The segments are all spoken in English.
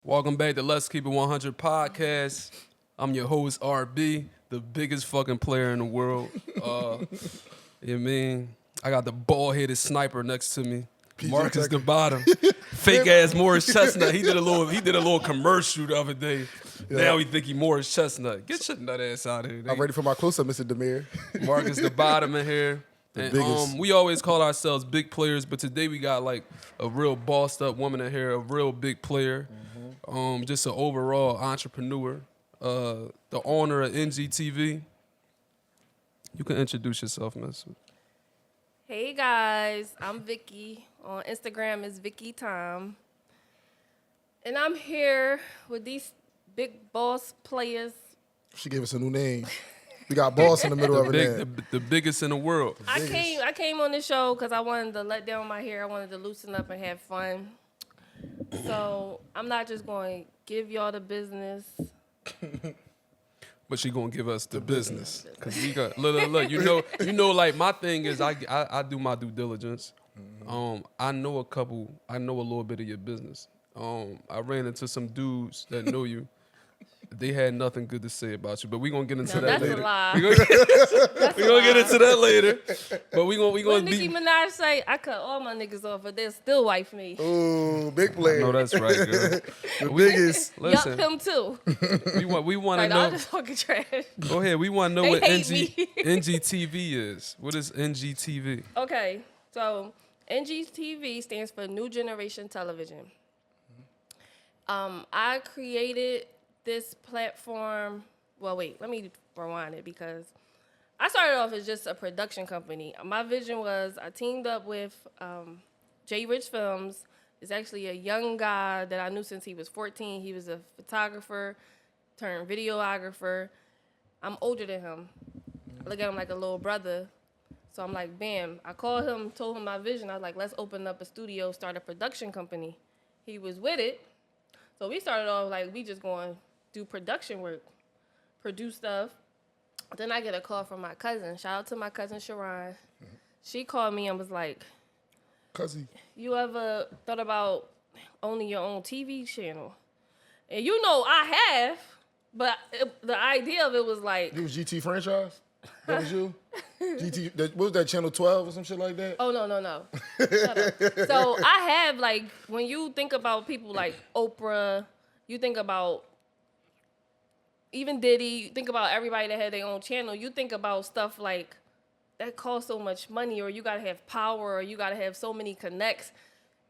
Welcome back to Let's Keep It 100 podcast. I'm your host, RB, the biggest fucking player in the world. You mean? I got the bald-headed sniper next to me. Marcus the bottom. Fake ass Morris Chestnut. He did a little commercial the other day. Yeah. Now we think he Morris Chestnut. Get your nut ass out of here. I'm ready for my close-up, Mr. Demir. Marcus the bottom in here. And, we always call ourselves big players, but today we got like a real bossed up woman in here, a real big player. Just an overall entrepreneur, the owner of NGTV. You can introduce yourself, Miss. Hey guys, I'm Vicky. On Instagram is Vickey Time. And I'm here with these big boss players. She gave us a new name. We got boss in the middle of it. The biggest in the world. I came on this show because I wanted to let down my hair. I wanted to loosen up and have fun. So I'm not just going to give y'all the business. But she gonna give us the business. Cause we got look. You know. Like my thing is, I do my due diligence. I know a little bit of your business. I ran into some dudes that know you. They had nothing good to say about you, but we gonna get into that later. That's a lie. We gonna get into that later. But we gonna what Nicki Minaj say? I cut all my niggas off, but they'll still wife me. Ooh, big player. No, that's right, girl. The biggest. Listen, Yup, him too. We want to know. I'm just fucking trash. Go ahead. We want to know They what hate me. NGTV is. What is NGTV? Okay, so NGTV stands for New Generation Television. I created this platform. Well, wait, let me rewind it because I started off as just a production company. My vision was I teamed up with J Rich Films. It's actually a young guy that I knew since he was 14. He was a photographer turned videographer. I'm older than him. I look at him like a little brother. So I'm like, bam. I called him, told him my vision. I was like, let's open up a studio, start a production company. He was with it. So we started off like we just going to do production work, produce stuff. Then I get a call from my cousin. Shout out to my cousin, Sharon. She called me and was like, Cousin, you ever thought about owning your own TV channel? And you know I have, but the idea of it was like... You was GT franchise? That was you? GT, what was that, Channel 12 or some shit like that? Oh, no. Shut up. So I have, like, when you think about people like Oprah, you think about even Diddy, you think about everybody that had their own channel, you think about stuff like that costs so much money, or you got to have power, or you got to have so many connects.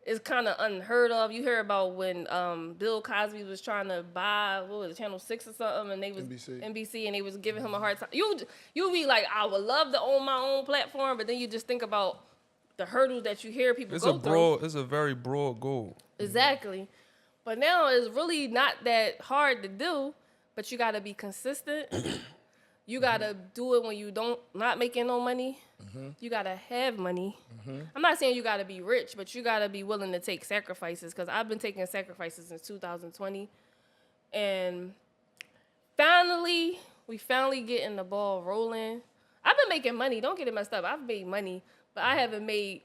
It's kind of unheard of. You hear about when Bill Cosby was trying to buy, what was it, Channel 6 or something, and they was NBC, and they was giving him a hard time. You be like, I would love to own my own platform, but then you just think about the hurdles that you hear people go through. It's a very broad goal. Exactly. But now it's really not that hard to do, but you got to be consistent. You got to do it when you not making no money. You got to have money. I'm not saying you got to be rich, but you got to be willing to take sacrifices, because I've been taking sacrifices since 2020. And we finally getting the ball rolling. I've been making money. Don't get it messed up. I've made money, but I haven't made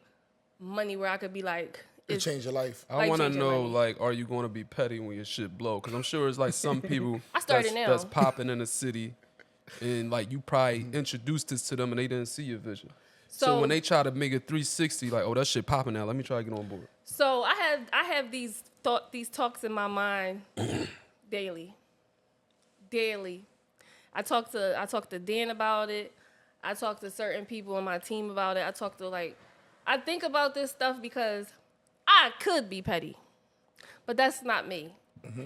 money where I could be like... It changed your life. I want to know, like, are you going to be petty when your shit blow? Because I'm sure it's like some people that's popping in the city, and like you probably introduced this to them and they didn't see your vision. So when they try to make it 360, like, oh, that shit popping now, let me try to get on board. So I have these talks in my mind daily. I talk to Dan about it. I talk to certain people on my team about it. I think about this stuff because I could be petty, but that's not me.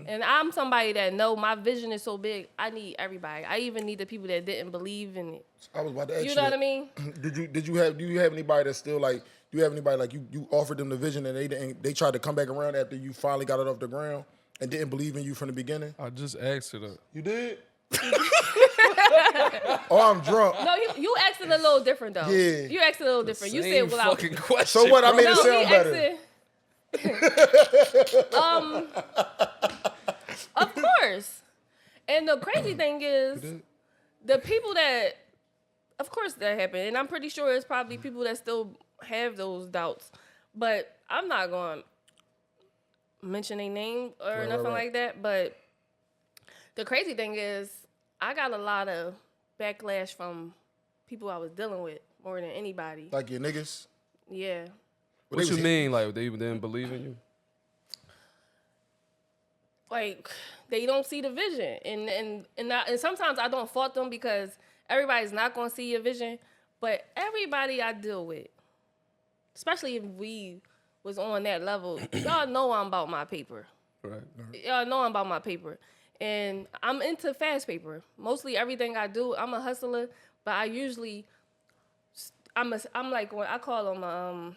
And I'm somebody that know my vision is so big, I need everybody. I even need the people that didn't believe in it. I was about to ask you. You know what I mean? Do you have anybody that's still like, do you have anybody like you offered them the vision and they tried to come back around after you finally got it off the ground and didn't believe in you from the beginning? I just asked her that. You did? Oh, I'm drunk. No, you asked it a little different though. Yeah. You asked it a little different. You said without fucking question. So what? I made it No, sound better. Of course. And the crazy thing is, the people that, of course that happened, and I'm pretty sure it's probably people that still have those doubts, but I'm not going, mention a name or Right, nothing right. like that. But the crazy thing is, I got a lot of backlash from people I was dealing with more than anybody. Like your niggas. Yeah. What you mean? Like they didn't believe in you? Like they don't see the vision, and sometimes I don't fault them because everybody's not gonna see your vision, but everybody I deal with, especially if we was on that level, y'all know I'm about my paper. Right. Y'all know I'm about my paper, and I'm into fast paper. Mostly everything I do, I'm a hustler, but I usually I'm like what I call them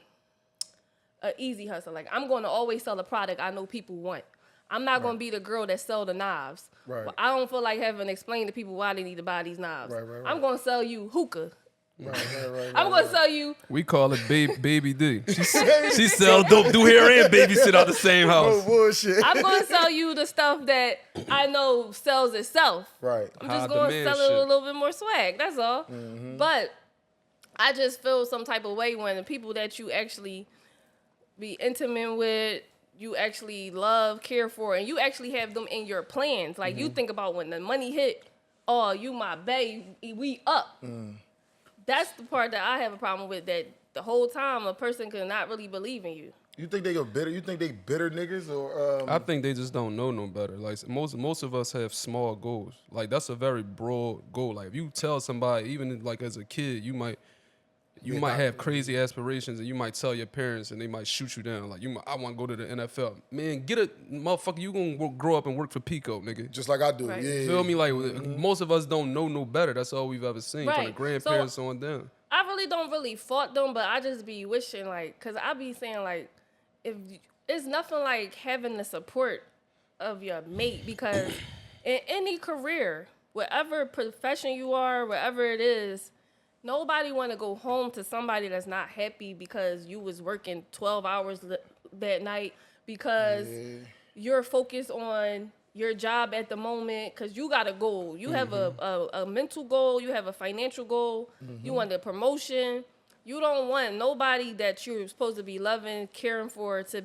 a easy hustler. Like I'm going to always sell a product I know people want. I'm not going to be the girl that sell the knives. Right. Well, I don't feel like having to explain to people why they need to buy these knives. Right. I'm going to sell you hookah. Right. I'm going to sell you. We call it Baby D. She sell dope, do hair, and babysit out the same Oh, house. bullshit. I'm going to sell you the stuff that I know sells itself. Right. I'm just High going to demand sell it with shit. a little bit more swag. That's all. But I just feel some type of way when the people that you actually be intimate with, you actually love, care for, and you actually have them in your plans. Like you think about when the money hit, oh, you my bae, we up. That's the part that I have a problem with, that the whole time a person could not really believe in you. You think they go bitter? You think they bitter niggas or I think they just don't know no better. Like most of us have small goals. Like that's a very broad goal. Like if you tell somebody, even like as a kid, you might have crazy aspirations, and you might tell your parents, and they might shoot you down. Like I want to go to the NFL. Man, get a motherfucker. You gonna grow up and work for Pico, nigga. just like I do? Right. Yeah. Feel me? Like most of us don't know no better. That's all we've ever seen from the Right. grandparents on down. I really don't fault them, but I just be wishing, like, cause I be saying like, if it's nothing like having the support of your mate, because in any career, whatever profession you are, wherever it is, nobody want to go home to somebody that's not happy because you was working 12 hours that night because you're focused on your job at the moment, because you got a goal. You have a mental goal. You have a financial goal. You want a promotion. You don't want nobody that you're supposed to be loving, caring for to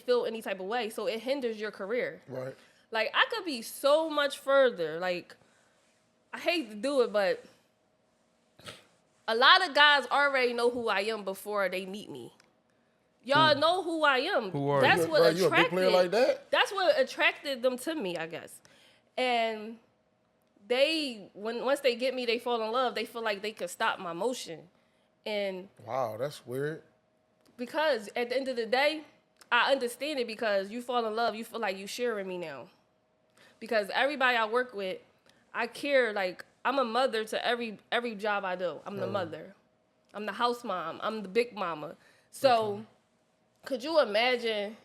feel any type of way. So it hinders your career. Right. Like, I could be so much further. Like, I hate to do it, but a lot of guys already know who I am before they meet me. Y'all know who I am. Who are That's you? what Bro, attracted. you a big player like that? That's what attracted them to me, I guess. And once they get me, they fall in love. They feel like they could stop my motion. And Wow, that's weird. because at the end of the day, I understand it, because you fall in love, you feel like you sharing me now. Because everybody I work with, I care. Like, I'm a mother to every job I do. I'm the mother. I'm the house mom. I'm the big mama. So could you imagine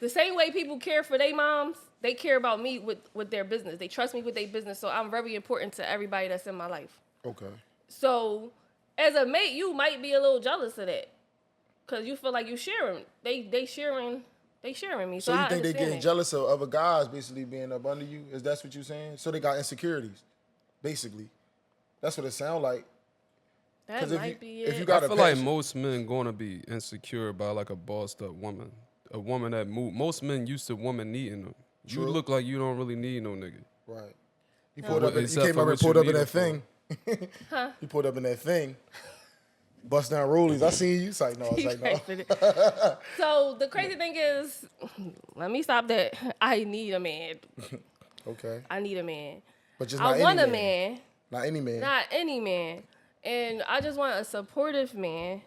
the same way people care for their moms, they care about me with their business. They trust me with their business. So I'm very important to everybody that's in my life. Okay. So as a mate, you might be a little jealous of that, because you feel like you sharing. They sharing me. So you I think they understand getting it. jealous of other guys basically being up under you? Is that what you're saying? So they got insecurities, basically. That's what it sounds like. That 'Cause if might you- be if it. you got I a feel like passion. most men gonna be insecure by like a bossed up woman, a woman that move. Most men used to women needing them. You True. look like you don't really need no nigga. Right. He No. pulled up. He Except came for up and what you pulled up in need that it for. thing. Huh? He pulled up in that thing. Bust down rollies. I seen you. It's like no. It's like no. So the crazy thing is, let me stop that. I need a man. Okay. I need a man. But just not I want any a man, Not any man. not any man. And I just want a supportive man.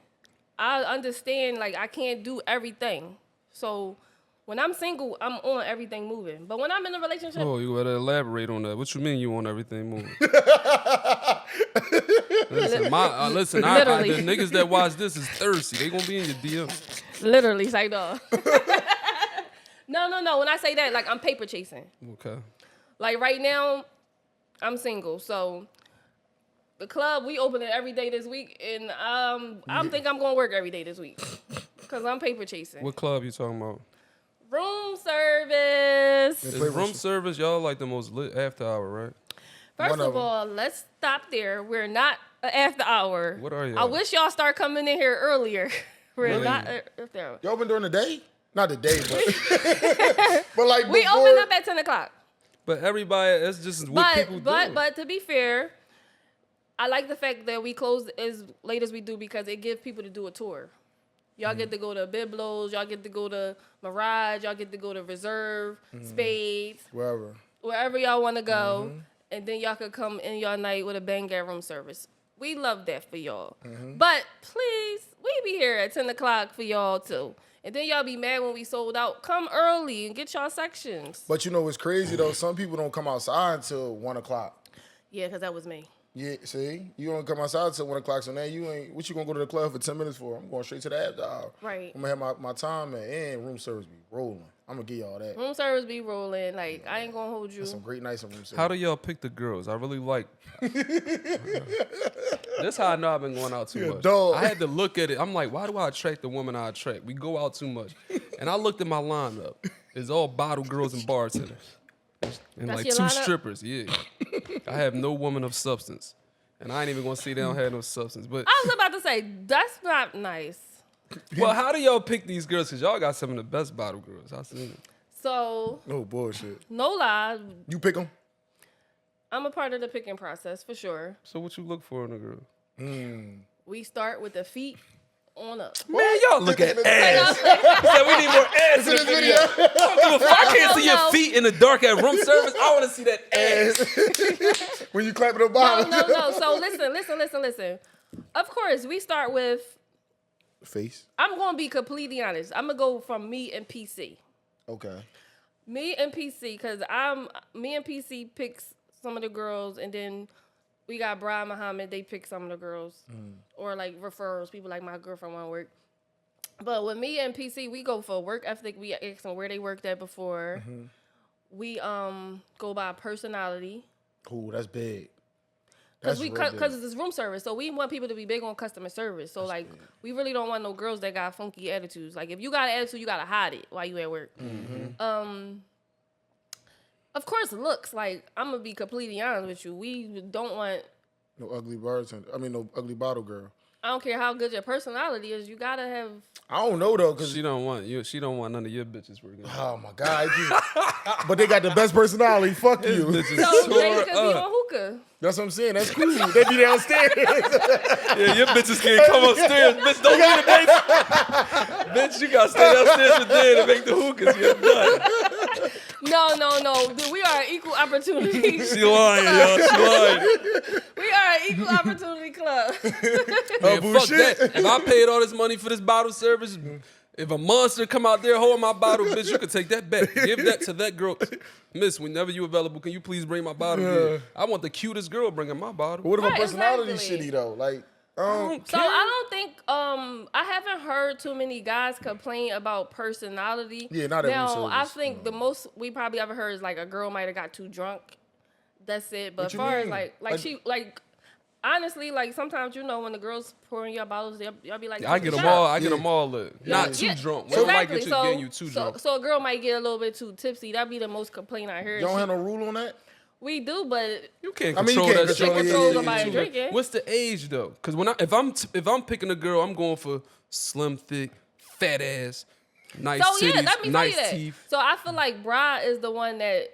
I understand, like, I can't do everything. So when I'm single, I'm on everything moving. But when I'm in a relationship, Oh, you gotta elaborate on that. What you mean you want everything moving? Listen, Literally. the niggas that watch this is thirsty. They gonna be in your DM. literally, it's like, no. No. When I say that, like, I'm paper chasing. Okay. Like, right now, I'm single. So the club, we open it every day this week. And I think I'm going to work every day this week, because I'm paper chasing. What club you talking about? Room service. Is room service y'all like the most lit after hour, right? First One of of all, let's stop there. We're not an after hour. What are y'all? I wish y'all start coming in here earlier. We're Really? not after hour. You open during the day? Not today, but like We before, open up at 10 o'clock. But everybody, that's just what people do. But to be fair, I like the fact that we close as late as we do because it gives people to do a tour. Y'all get to go to Biblos, y'all get to go to Mirage, y'all get to go to Reserve, Spades, wherever y'all want to go, and then y'all could come in y'all night with a bang at room service. We love that for y'all. But please, we be here at 10 o'clock for y'all too. And then y'all be mad when we sold out. Come early and get y'all sections. But you know what's crazy though? Some people don't come outside until 1 o'clock. Yeah, because that was me. Yeah, see? You don't come outside until 1 o'clock, so now you ain't, what you gonna go to the club for 10 minutes for? I'm going straight to the after hour. Right. I'm gonna have my time and room service be rolling. I'm gonna give y'all that. Room service be rolling. Like, I ain't gonna hold you. That's some great nights in room service. How do y'all pick the girls? I really like. That's how I know I've been going out too much. Dog. I had to look at it. I'm like, why do I attract the woman I attract? We go out too much. And I looked at my lineup. It's all bottle girls and bartenders. And That's like your 2 lineup? strippers, yeah. I have no woman of substance. And I ain't even gonna say they don't have no substance. But I was about to say, that's not nice. well, how do y'all pick these girls? Because y'all got some of the best bottle girls. I've seen them. So, No bullshit. no lie, You pick them? I'm a part of the picking process for sure. So what you look for in a girl? We start with the feet on up. Man, y'all look at ass. He said we need more ass in the video. I don't give a fuck. I can't see your feet in the dark at room service. I want to see that ass. When you clap at the bottom. No. So listen. Of course, we start with, Face. I'm going to be completely honest. I'm going to go from me and PC. Okay. Me and PC, because me and PC picks some of the girls, and then we got Brian Muhammad, they pick some of the girls. Or like referrals, people like my girlfriend want to work. But with me and PC, we go for work ethic. We ask them where they worked at before. We go by personality. Cool, that's big. Because it's room service, so we want people to be big on customer service. So like, we really don't want no girls that got funky attitudes. Like, if you got an attitude, you gotta hide it while you at work. Of course, looks. Like, I'm gonna be completely honest with you. We don't want no ugly bartender. I mean, no ugly bottle girl. I don't care how good your personality is. You gotta have. I don't know though, cause She don't want you. She don't want none of your bitches working. oh my god, but they got the best personality. Fuck you. So they could be on hookah. That's what I'm saying. That's cool. They be downstairs. Yeah, your bitches can't come upstairs. Bitch, don't leave the basement. Bitch, you gotta stay downstairs with Dan to make the hookahs. You're done. No. We are an equal opportunity. She lying, y'all. She lying. We are an equal opportunity club. Man, fuck bullshit. that. If I paid all this money for this bottle service, if a monster come out there holding my bottle, bitch, you can take that back. Give that to that girl. Miss, whenever you available, can you please bring my bottle here? I want the cutest girl bringing my bottle. What if her Right, personality exactly. shitty though? Like, So I don't think I haven't heard too many guys complain about personality. Yeah, not every now. service. I think the most we probably ever heard is like a girl might have got too drunk. That's it. But What as you far as mean? like she like honestly, like sometimes when the girls pouring your bottles, y'all be like, I get "Take a them shot." all. I get them all lit. Not too drunk. What might get you getting you too drunk? So a girl might get a little bit too tipsy. That'd be the most complaint I heard. you don't have no rule on that. We do, but You can't I mean, you control can't that shit. control- control yeah, somebody yeah. drinking. What's the age though? Because if I'm picking a girl, I'm going for slim, thick, fat ass, nice So titties, yeah, let me tell you nice that. teeth. So I feel like Bri is the one that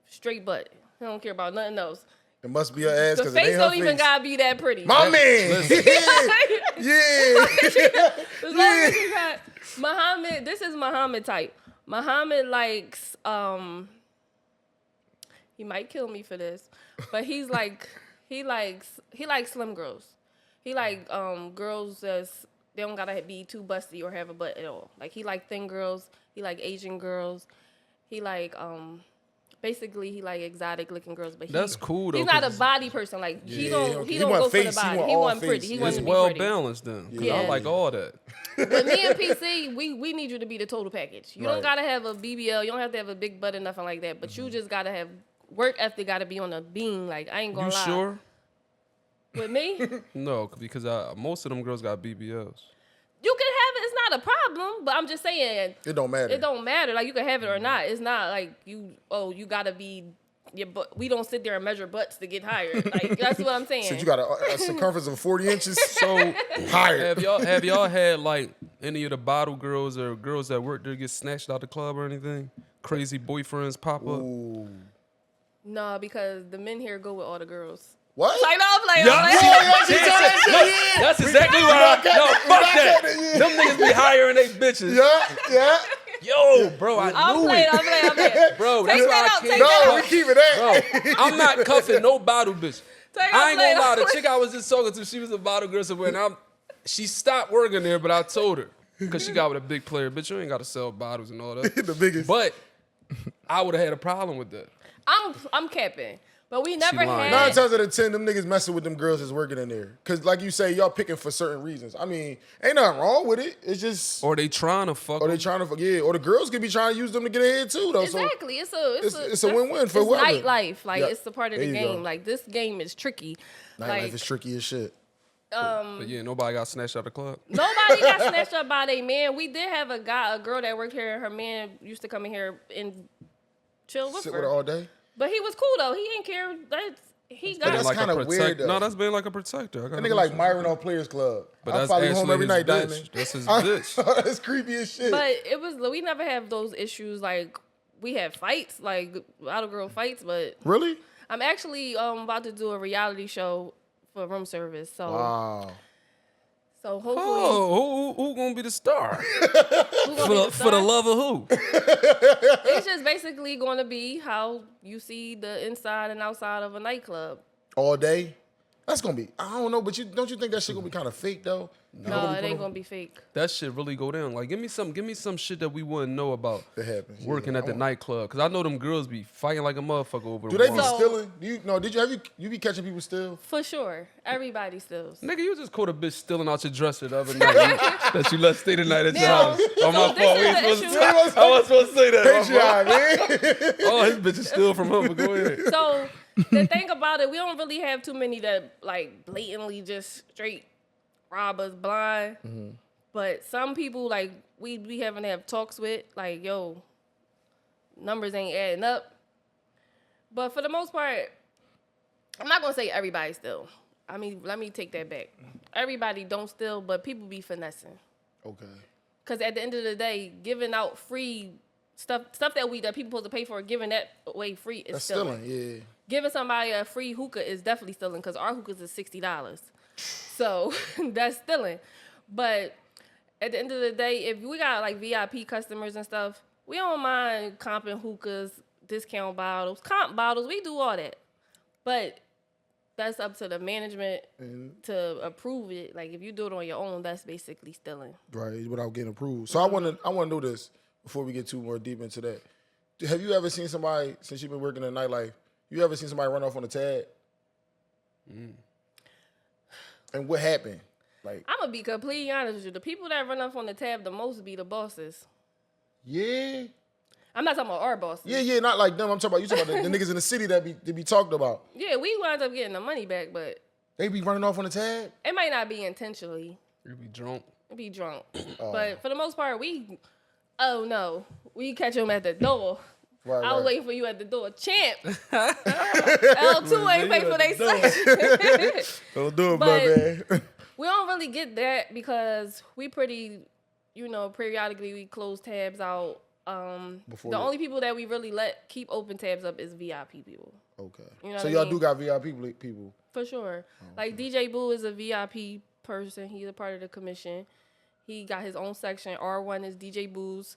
straight butt. He don't care about nothing else. It must be her ass The because it face ain't don't her even face. gotta be that pretty. My man. Listen. Yeah. As long as you got Muhammad, this is Muhammad type. Muhammad likes he might kill me for this, but he's like he likes slim girls. He like girls that's they don't gotta be too busty or have a butt at all. Like he like thin girls, he like Asian girls, he like basically he like exotic looking girls, but That's cool, though, He's not a 'cause body person. Like he don't he go want for the face, he body. want He all want pretty. face, He yeah. wants It's to be well pretty. balanced then. 'Cause Yeah. I like all that. But me and PC, we need you to be the total package. You don't Right. gotta have a BBL. You don't have to have a big butt or nothing like that. But you just gotta have work ethic. Gotta be on a beam. Like I ain't gonna You lie. sure? With me, No, because most of them girls got BBLs. you can have it. It's not a problem. But I'm just saying, It don't matter. it don't matter. Like you can have it or not. It's not like you gotta be. Your butt. We don't sit there and measure butts to get hired. Like that's what I'm saying. So you got a circumference of 40 inches. So Higher. have y'all had like any of the bottle girls or girls that work there get snatched out the club or anything? Crazy boyfriends pop up. Ooh. No, because the men here go with all the girls. What? Like, no, I'm like, Yeah. I'm like, That's exactly why. No, fuck that. Them niggas be hiring they bitches. Yeah. Yo, bro, I I'm knew playing, it. I'm playing. Bro, Take that's why that I out, can't. take that No, we keep it that. Bro, I'm not cuffing no bottle bitch. Take I ain't out, gonna lie. play. The chick I was just talking to, she was a bottle girl somewhere, and she stopped working there, but I told her because she got with a big player. Bitch, you ain't got to sell bottles and all that. The biggest. But I would have had a problem with that. I'm capping. But we never lying. 9 had. times out of 10, them niggas messing with them girls that's working in there. Cause like you say, y'all picking for certain reasons. I mean, ain't nothing wrong with it. It's just, Or they trying to fuck. or they them. trying to, yeah. Or the girls could be trying to use them to get ahead too, though. Exactly. It's it's a win-win for it's whoever. nightlife. Like, Yeah. it's a part of There the you go. game. Like, this game is tricky. So nightlife Like, is tricky as shit. But yeah, nobody got snatched out the club. nobody got snatched up by their man. We did have a girl that worked here, and her man used to come in here and chill with Sit her. with her all day. But he was cool though. He didn't care. He got that's Like a kinda protect- weird, though. No, that's being like a protector. That nigga like Myron on Players Club. But I that's follow you home actually every his night, bitch. Diamond. That's his bitch. That's creepy as shit. But we never have those issues. Like, we had fights, like out of girl fights. But Really? I'm actually about to do a reality show for room service. So Wow. so hopefully Oh, who gonna be the star? who gonna be the For the star? love of who? It's just basically going to be how you see the inside and outside of a nightclub. All day? That's gonna be, I don't know, but don't you think that shit gonna be kind of fake though? No, it ain't gonna be fake. That shit really go down. Like, give me some shit that we wouldn't know about That happens. working at the nightclub. Cause I know them girls be fighting like a motherfucker over. Do they be one. So- stealing? Have you be catching people still? For sure, everybody steals. Nigga, you just caught a bitch stealing out your dresser the other night that you let stay the night at your Now, house. so On my this fault. We is ain't the supposed to issue. say. I wasn't supposed to say that. My fault. Patreon, man. Oh, his bitch is still from him. But go ahead. So the thing about it, we don't really have too many that like blatantly just straight rob us blind. Mm-hmm. But some people like we having to have talks with, like, yo, numbers ain't adding up. But for the most part, I'm not gonna say everybody steal. I mean, let me take that back. Everybody don't steal, but people be finessing. Okay. Cause at the end of the day, giving out free stuff that people supposed to pay for, giving that away free is That's stealing. stealing, yeah. Giving somebody a free hookah is definitely stealing because our hookahs is $60. So that's stealing. But at the end of the day, if we got like VIP customers and stuff, we don't mind comping hookahs, discount bottles, comp bottles. We do all that. But that's up to the management to approve it. Like, if you do it on your own, that's basically stealing. Right, without getting approved. So I want to know this before we get too more deep into that. Have you ever seen somebody, since you've been working in nightlife, you ever seen somebody run off on a tab? And what happened? Like, I'm going to be completely honest with you. The people that run up on the tab the most be the bosses. yeah. I'm not talking about our bosses. Yeah, not like them. I'm talking about the niggas in the city that be talked about. Yeah, we wind up getting the money back, but They be running off on the tab. it might not be intentionally. You be drunk. Be drunk. But for the most part, we catch them at the door. Right, I was right. waiting for you at the door. Champ. L2 ain't pay for their section. Don't do it, But- man. We don't really get that because we pretty, periodically we close tabs out. Before The you- only people that we really let keep open tabs up is VIP people. Okay. You know So what I y'all mean? do got VIP people. For sure. Like DJ Boo is a VIP person. He's a part of the commission. He got his own section. R1 is DJ Boo's.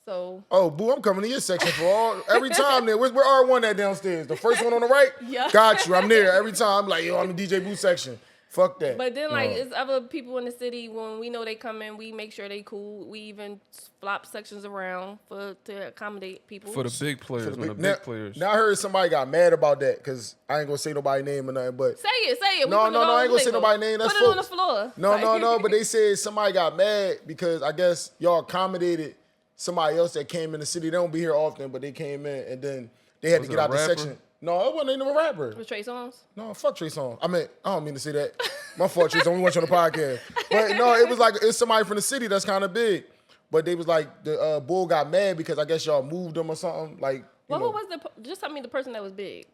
So Oh, boo, I'm coming to your section for every time there. Where R1 at downstairs? The first one on the right? Yeah. Got you. I'm there every time. I'm like, yo, I'm in DJ Boo section. Fuck that. But then, it's other people in the city. When we know they come in, we make sure they cool. We even flop sections around to accommodate people. For the big players, when the big now, players. now I heard somebody got mad about that because I ain't gonna say nobody's name or nothing, but say it. We No, put it no, on I ain't the gonna say table. nobody's name. That's put it on the folks. floor. No, but they said somebody got mad because I guess y'all accommodated somebody else that came in the city. They don't be here often, but they came in and then they had Was to it get a out the rapper? section. No, it wasn't even a rapper. With Trey Songz. No, fuck Trey Songz. I mean, I don't mean to say that. My fault, Trey Songz. We want you on the podcast. But no, it was like, it's somebody from the city that's kind of big. But they was like, the bull got mad because I guess y'all moved him or something. Like, Well, who was just tell me the person that was big.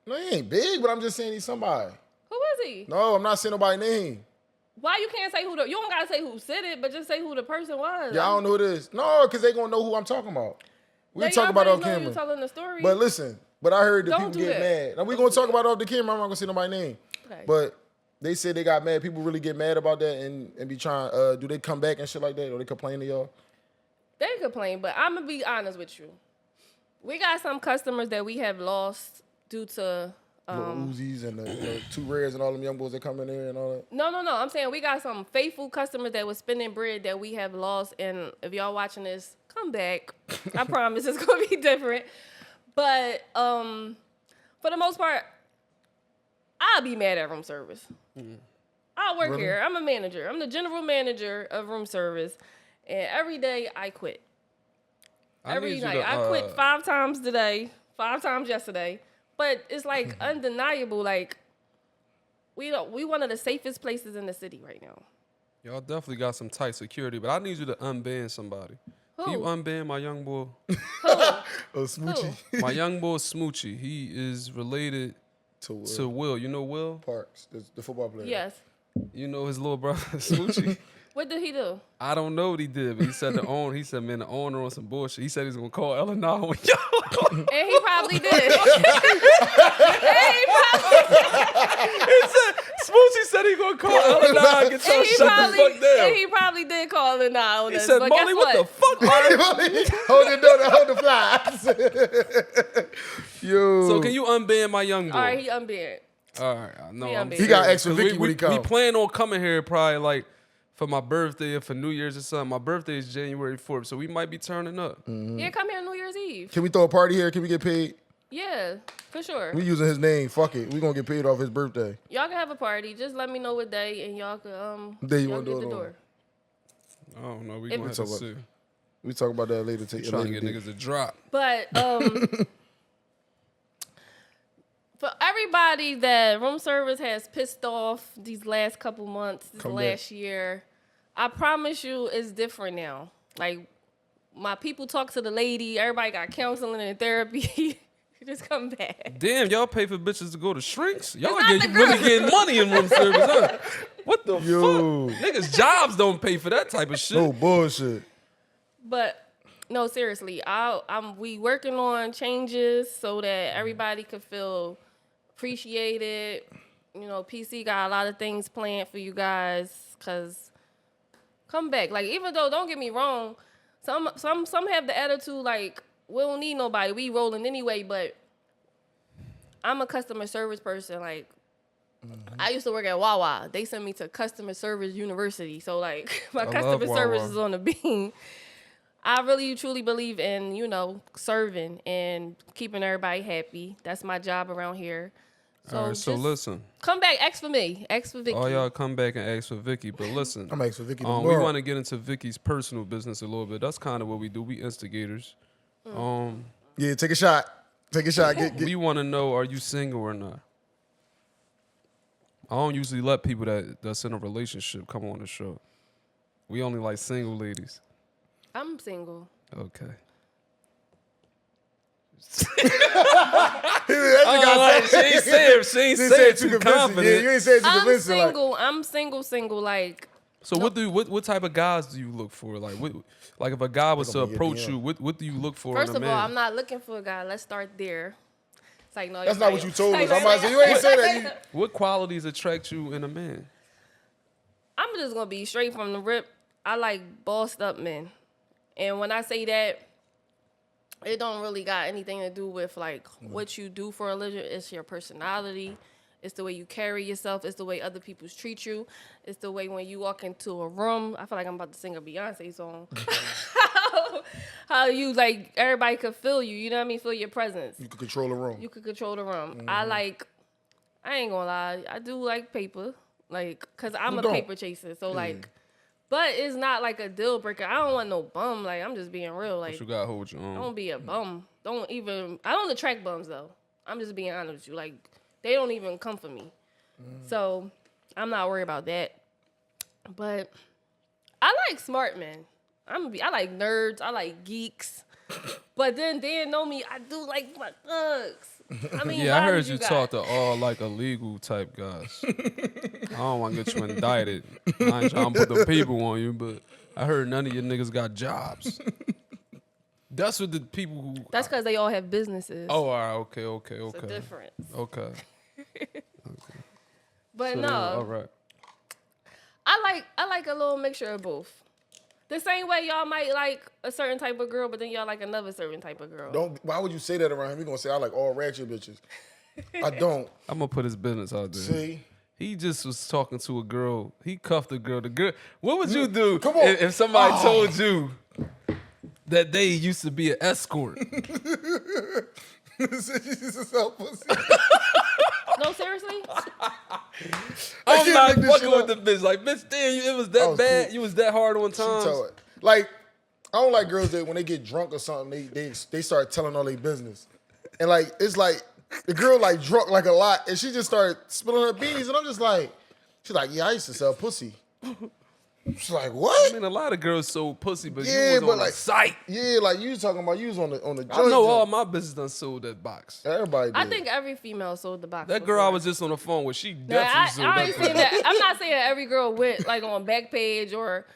No, he ain't big, but I'm just saying he's somebody. Who was he? No, I'm not saying nobody's name. Why you can't say who the? You don't gotta say who said it, but just say who the person was. Yeah, I don't know who it is. No, because they gonna know who I'm talking about. We They talk about it already on know camera. you telling the story. But listen, I heard that Don't people do get that. mad. Now we gonna talk about it off the camera. I'm not gonna say nobody's name. Okay. But they said they got mad. People really get mad about that and be trying. Do they come back and shit like that, or they complain to y'all? They complain, but I'm gonna be honest with you. We got some customers that we have lost due to. The Uzis and the two rares and all them young boys that come in there and all that. No. I'm saying we got some faithful customers that was spending bread that we have lost. And if y'all watching this, come back. I promise it's gonna be different. But for the most part, I'll be mad at room service. I work Really? here. I'm a manager. I'm the general manager of room service, and every day I quit. Every night I quit 5 times today, 5 times yesterday. But it's like undeniable. Like we one of the safest places in the city right now. Y'all definitely got some tight security, but I need you to unban somebody. Can you Who? unban my young boy? Oh, Smoochie. My young boy Smoochie. He is related to Will. You know Will? Parks, the football player. Yes. You know his little brother Smoochie? What did he do? I don't know what he did, but he said the owner on some bullshit. He said he was gonna call Ellen now. And he probably did. Smoochie said he gonna call Ellen now and get y'all shut the fuck down. And he probably did call it now. He said, Molly, what the fuck, man? hold the flies. Yo. So can you unban my young boy? All right, he unbanned. All right, I know. He I'm unban. He got serious. extra 'Cause Vickey when he come. We plan on coming here probably like for my birthday or for New Year's or something. My birthday is January 4th, so we might be turning up. Yeah, come here New Year's Eve. Can we throw a party here? Can we get paid? Yeah, for sure. We using his name. Fuck it. We gonna get paid off his birthday. Y'all can have a party. Just let me know what day, and y'all can Day you y'all wanna do get it the on? door. I don't know. We If- gonna have to Talk about- see. We talk about that later. Trying to get niggas to drop. But for everybody that room service has pissed off these last couple months, this Come last year, I promise you it's different now. Like my people talk to the lady, everybody got counseling and therapy. Just come back. Damn, y'all pay for bitches to go to shrinks? Y'all not get, the really girl. getting money in room service, huh? What the Yo. fuck? Niggas' jobs don't pay for that type of shit. No bullshit. But no, seriously, we working on changes so that everybody could feel appreciated. You know, PC got a lot of things planned for you guys. Cause come back. Like even though, don't get me wrong, some have the attitude like we don't need nobody. We rolling anyway. But I'm a customer service person. Like I used to work at Wawa. They sent me to customer service university. So like my love customer service Wawa. is on the beam. I really truly believe in, you know, serving and keeping everybody happy. That's my job around here. So, All right, so just listen. come back, ask for me. Ask for Vickey. All y'all come back and ask for Vickey, but listen. I'm asking for Vickey We tomorrow. want to get into Vicky's personal business a little bit. That's kind of what we do. We instigators. Yeah, take a shot. Take a shot. Get. We want to know, are you single or not? I don't usually let people that's in a relationship come on the show. We only like single ladies. I'm single. Okay. That's She ain't say it too confident. Yeah, you ain't say it too I'm convincing. Like, single. I'm single. Like So what type of guys do you look for? Like if a guy was to Look up in your approach DM. you, what do you look for first in a of man? all, I'm not looking for a guy. Let's start there. It's like no. that's you're not what right. you told us. Like, I'm about to say, you ain't say that. What qualities attract you in a man? I'm just gonna be straight from the rip. I like bossed up men, and when I say that, it don't really got anything to do with like what you do for a living. It's your personality. It's the way you carry yourself. It's the way other people treat you. It's the way when you walk into a room. I feel like I'm about to sing a Beyonce song. How you like everybody could feel you. You know what I mean? Feel your presence. You can control the room. You could control the room. I ain't gonna lie. I do like paper. Like, cause I'm Who a don't? paper chaser. So like, but it's not like a deal breaker. I don't want no bum. Like, I'm just being real. Like, What you got to hold your own? don't be a bum. I don't attract bums though. I'm just being honest with you. Like, they don't even come for me. So I'm not worried about that. But I like smart men. I like nerds. I like geeks. But then they know me. I do like my thugs. I mean, Yeah, I why heard would you got- talk to all like illegal type guys. I don't want to get you indicted. I ain't trying to put the people on you, but I heard none of your niggas got jobs. That's what the people who. That's because they all have businesses. Oh, all right, okay. It's a difference. Okay. But So no, then, all right. I like a little mixture of both. The same way y'all might like a certain type of girl, but then y'all like another certain type of girl. Why would you say that around him? He gonna say I like all ratchet bitches. I don't. I'm gonna put his business out there. See? He just was talking to a girl. He cuffed a girl. The girl. What would you do Come on. if somebody told you that they used to be an escort? No, seriously? I'm can't not make this fucking shit with the bitch. Like, bitch, damn, it was that was bad. cool. You was that hard on She times. told it. Like, I don't like girls that when they get drunk or something, they start telling all their business. And like, it's like, the girl like drunk like a lot, and she just started spilling her beans, and I'm just like, she's like, yeah, I used to sell pussy. She's like, I what? mean, a lot of girls sold pussy, but Yeah, you was but on like the site. Yeah, like you was talking about, you was on the joint. I know all my business done sold that box. Everybody did. I think every female sold the box. That girl I before. was just on the phone with, she Now, definitely sold I ain't that saying box. that. I'm not saying every girl went like on Backpage or,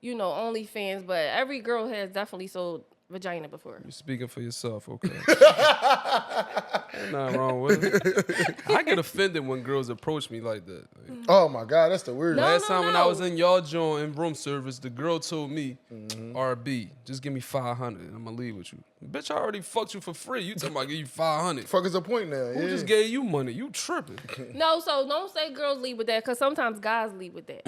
OnlyFans, but every girl has definitely sold vagina before. You're speaking for yourself, okay? Ain't nothing wrong with it. I get offended when girls approach me like that. Like, Oh my God, that's the weird. No. last time when I was in y'all joint in room service, the girl told me, RB, just give me 500 and I'm gonna leave with you. Bitch, I already fucked you for free. You talking about give you 500. Fuck is the point now? Who Yeah. just gave you money? You tripping. No, so don't say girls lead with that, because sometimes guys lead with that.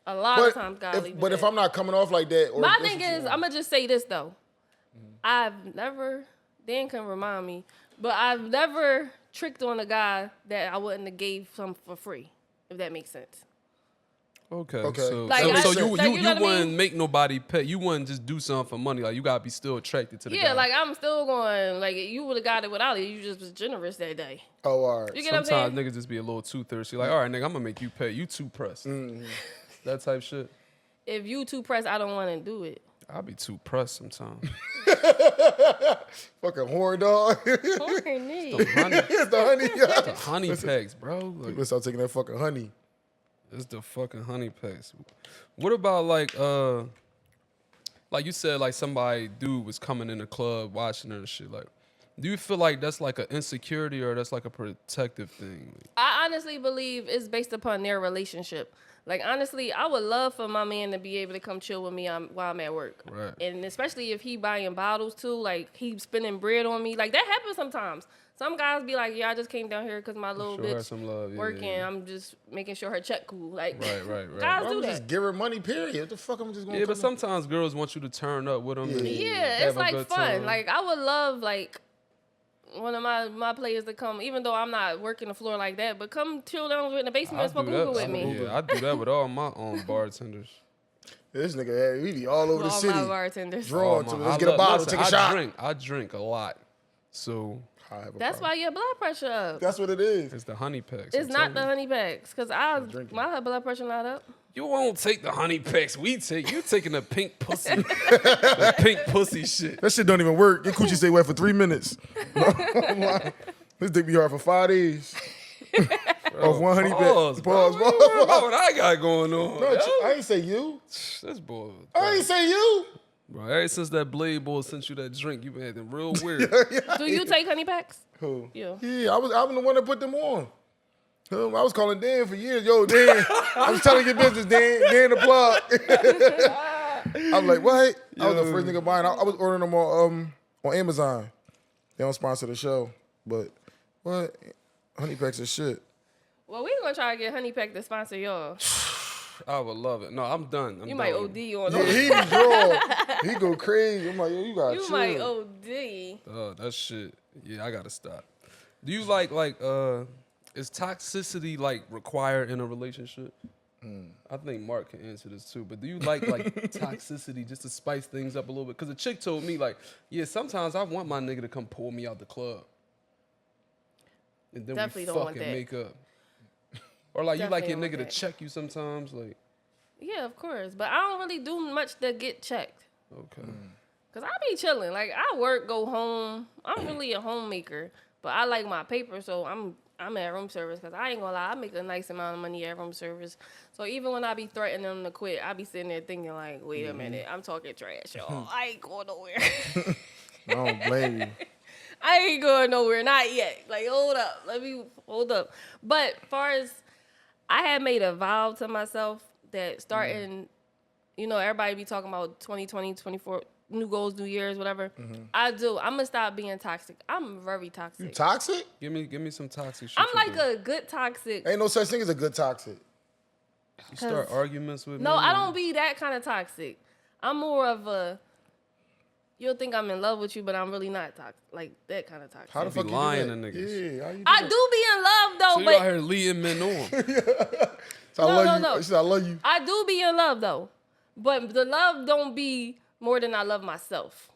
A lot of times guys lead with But that. if I'm not coming off like that, or My that's thing what you is, want. I'm going to just say this, though. I've never, Dan can remind me, but I've never tricked on a guy that I wouldn't have gave some for free, if that makes sense. Okay. Okay. So, Like, so, I- so like, you, you know what I wouldn't mean? make nobody pay. You wouldn't just do something for money. Like, you gotta be still attracted to the guy. Yeah, like I'm still going, like you would have got it without it. You just was generous that day. Oh, all right. You get what I'm Sometimes saying? niggas just be a little too thirsty. Like, all right, nigga, I'm gonna make you pay. You too pressed. That type shit. If you too pressed, I don't want to do it. I'll be too pressed sometimes. Fucking whore dog. Horny. Honey, It's the honey. the honey packs, bro. Like, Let's start taking that fucking honey. it's the fucking honey packs. What about like you said, like somebody dude was coming in the club watching her and shit. Like, do you feel like that's like an insecurity or that's like a protective thing? I honestly believe it's based upon their relationship. Like, honestly, I would love for my man to be able to come chill with me while I'm at work. Right. And especially if he buying bottles, too. Like, he spending bread on me. Like, that happens sometimes. Some guys be like, yeah, I just came down here because my little Show her bitch some love. Yeah, working. yeah. I'm just making sure her check cool. Like, Right. guys I'm do that. just give her money, period. What the fuck I'm just going to Yeah, but sometimes girls want you to turn up with them. and Yeah, have it's a like good fun. time. Like, I would love, like, one of my players to come, even though I'm not working the floor like that, but come chill down in the basement and smoke hookah with me. Yeah, I do that with all my own bartenders. This nigga, he be all over the All city. my bartenders. Draw All to my- Let's I get a love- bottle, listen, take a shot. I drink a lot. So I have a That's problem. why your blood pressure up. That's what it is. it's the honey packs. It's I'm not the telling honey packs, because drinking. my blood pressure not up. you won't take the honey packs we take. You taking the pink pussy. The pink pussy shit. That shit don't even work. Your coochie stay wet for 3 minutes. This dick be hard for 5 days. Off one honey Pause, pack. bro. Pause. What you worry about what I got going on? No, yo? I ain't say you. This boy. I ain't say you. Bro, ever since that Blade boy sent you that drink, you been acting real weird. Do you take honey packs? Who? Yeah. Yeah, I'm the one that put them on. I was calling Dan for years. Yo, Dan, I was telling your business, Dan the plug. I'm like, what? I was the first nigga buying. I was ordering them on Amazon. They don't sponsor the show, but what? Honey packs are shit. Well, we gonna try to get honey pack to sponsor y'all. I would love it. No, I'm done. I'm You done might with OD it. on Yeah, them. he be draw. He go crazy. I'm like, yo, you got You chill. might OD. Oh, that shit. Yeah, I gotta stop. Do you like is toxicity like required in a relationship? I think Mark can answer this too. But do you like toxicity just to spice things up a little bit? Because a chick told me like, yeah, sometimes I want my nigga to come pull me out the club, and then Definitely we don't fuck want and that. make up. Or like you like your Definitely nigga don't to want check you sometimes, like Yeah, of course. But I don't really do much to get checked. okay. Cause I be chilling. Like I work, go home. I'm really a homemaker. But I like my paper, so I'm at room service because I ain't gonna lie, I make a nice amount of money at room service. So even when I be threatening them to quit, I be sitting there thinking like, wait a minute, I'm talking trash, y'all. I ain't going nowhere. I don't blame you. I ain't going nowhere, not yet. Like, hold up. But far as I had made a vow to myself that starting, everybody be talking about 2020, 24, new goals, new years, whatever. I do. I'm gonna stop being toxic. I'm very toxic. You toxic? Give me some toxic shit. I'm you like do. a good toxic. Ain't no such thing as a good toxic. You start arguments with me. No, I don't be that kind of toxic. I'm more of a, you'll think I'm in love with you, but I'm really not toxic. Like that kind of toxic. How the be fuck you lying do that? to niggas. Yeah, how you do I that? do be in love though, So you but out here leading men on. So No, I love no, you. no. She said, I love you. I do be in love though. But the love don't be more than I love myself.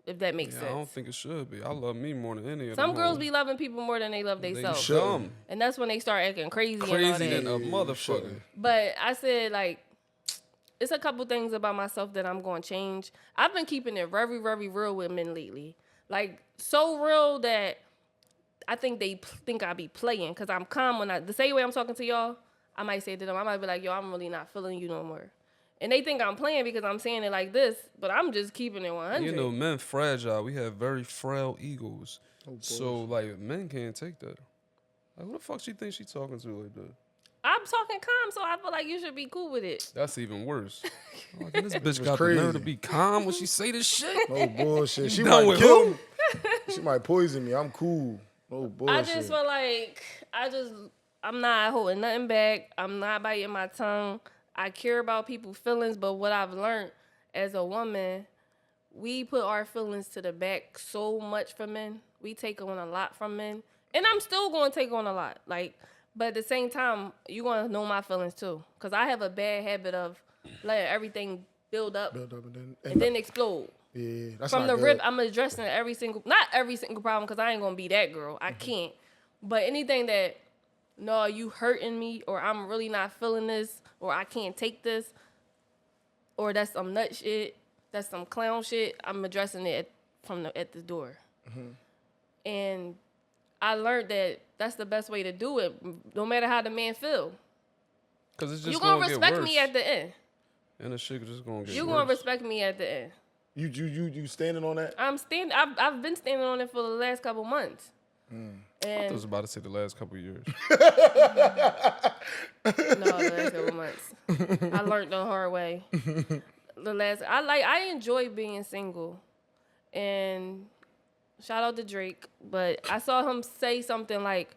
If that makes Yeah, sense. I don't think it should be. I love me more than any of them. Some girls hoes. be loving people more than they love They themselves. dumb. And that's when they start acting crazy and all Crazy that. than a motherfucker. But I said, like, it's a couple things about myself that I'm going to change. I've been keeping it very, very real with men lately. Like, so real that I think they think I be playing because I'm calm when the same way I'm talking to y'all, I might say to them, I might be like, yo, I'm really not feeling you no more. And they think I'm playing because I'm saying it like this, but I'm just keeping it 100. You know, men fragile. We have very frail egos. So, like, men can't take that. Like, who the fuck she think she talking to like that? I'm talking calm, so I feel like you should be cool with it. That's even worse. Like, this bitch got the crazy. nerve to be calm when she say this shit. No bullshit. She done might with kill who? me. She might poison me. I'm cool. No bullshit. I just feel like I'm not holding nothing back. I'm not biting my tongue. I care about people's feelings, but what I've learned as a woman, we put our feelings to the back so much for men. We take on a lot from men. And I'm still going to take on a lot. Like, but at the same time, you're going to know my feelings too. Because I have a bad habit of letting everything build up and then explode. Yeah, that's From not the good. rip, I'm addressing not every single problem, because I ain't gonna be that girl. I can't. But anything that, no, you hurting me, or I'm really not feeling this, or I can't take this, or that's some nut shit, that's some clown shit, I'm addressing it at the door. And I learned that that's the best way to do it, no matter how the man feel. Because it's just You're going gonna to get respect worse. me at the end. And the shit just going to get You're worse. gonna respect me at the end. You standing on that? I've been standing on it for the last couple months. I was about to say the last couple of years. No, the last couple months. I learned the hard way. I enjoy being single. And shout out to Drake. But I saw him say something like,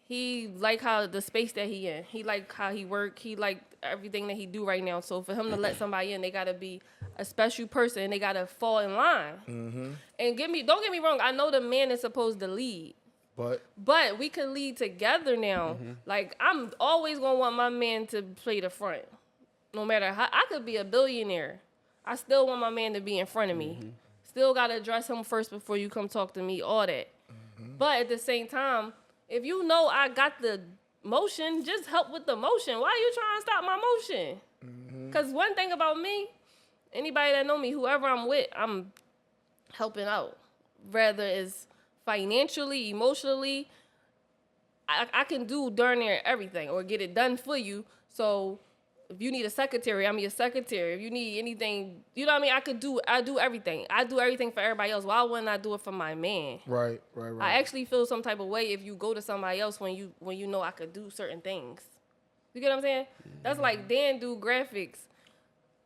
he like how the space that he in. He like how he work. He like everything that he do right now. So for him to let somebody in, they gotta be a special person and they gotta fall in line. And don't get me wrong, I know the man is supposed to lead. But we can lead together now. Like, I'm always gonna want my man to play the front. No matter how, I could be a billionaire. I still want my man to be in front of me. Still gotta address him first before you come talk to me, all that. But at the same time, if you know I got the motion, just help with the motion. Why are you trying to stop my motion? Because one thing about me, anybody that know me, whoever I'm with, I'm helping out. Whether it's financially, emotionally, I can do darn near everything or get it done for you. So if you need a secretary, I'm your secretary. If you need anything, you know what I mean? I do everything. I do everything for everybody else. Why wouldn't I do it for my man? Right. I actually feel some type of way if you go to somebody else when you know I could do certain things. You get what I'm saying? That's like Dan do graphics.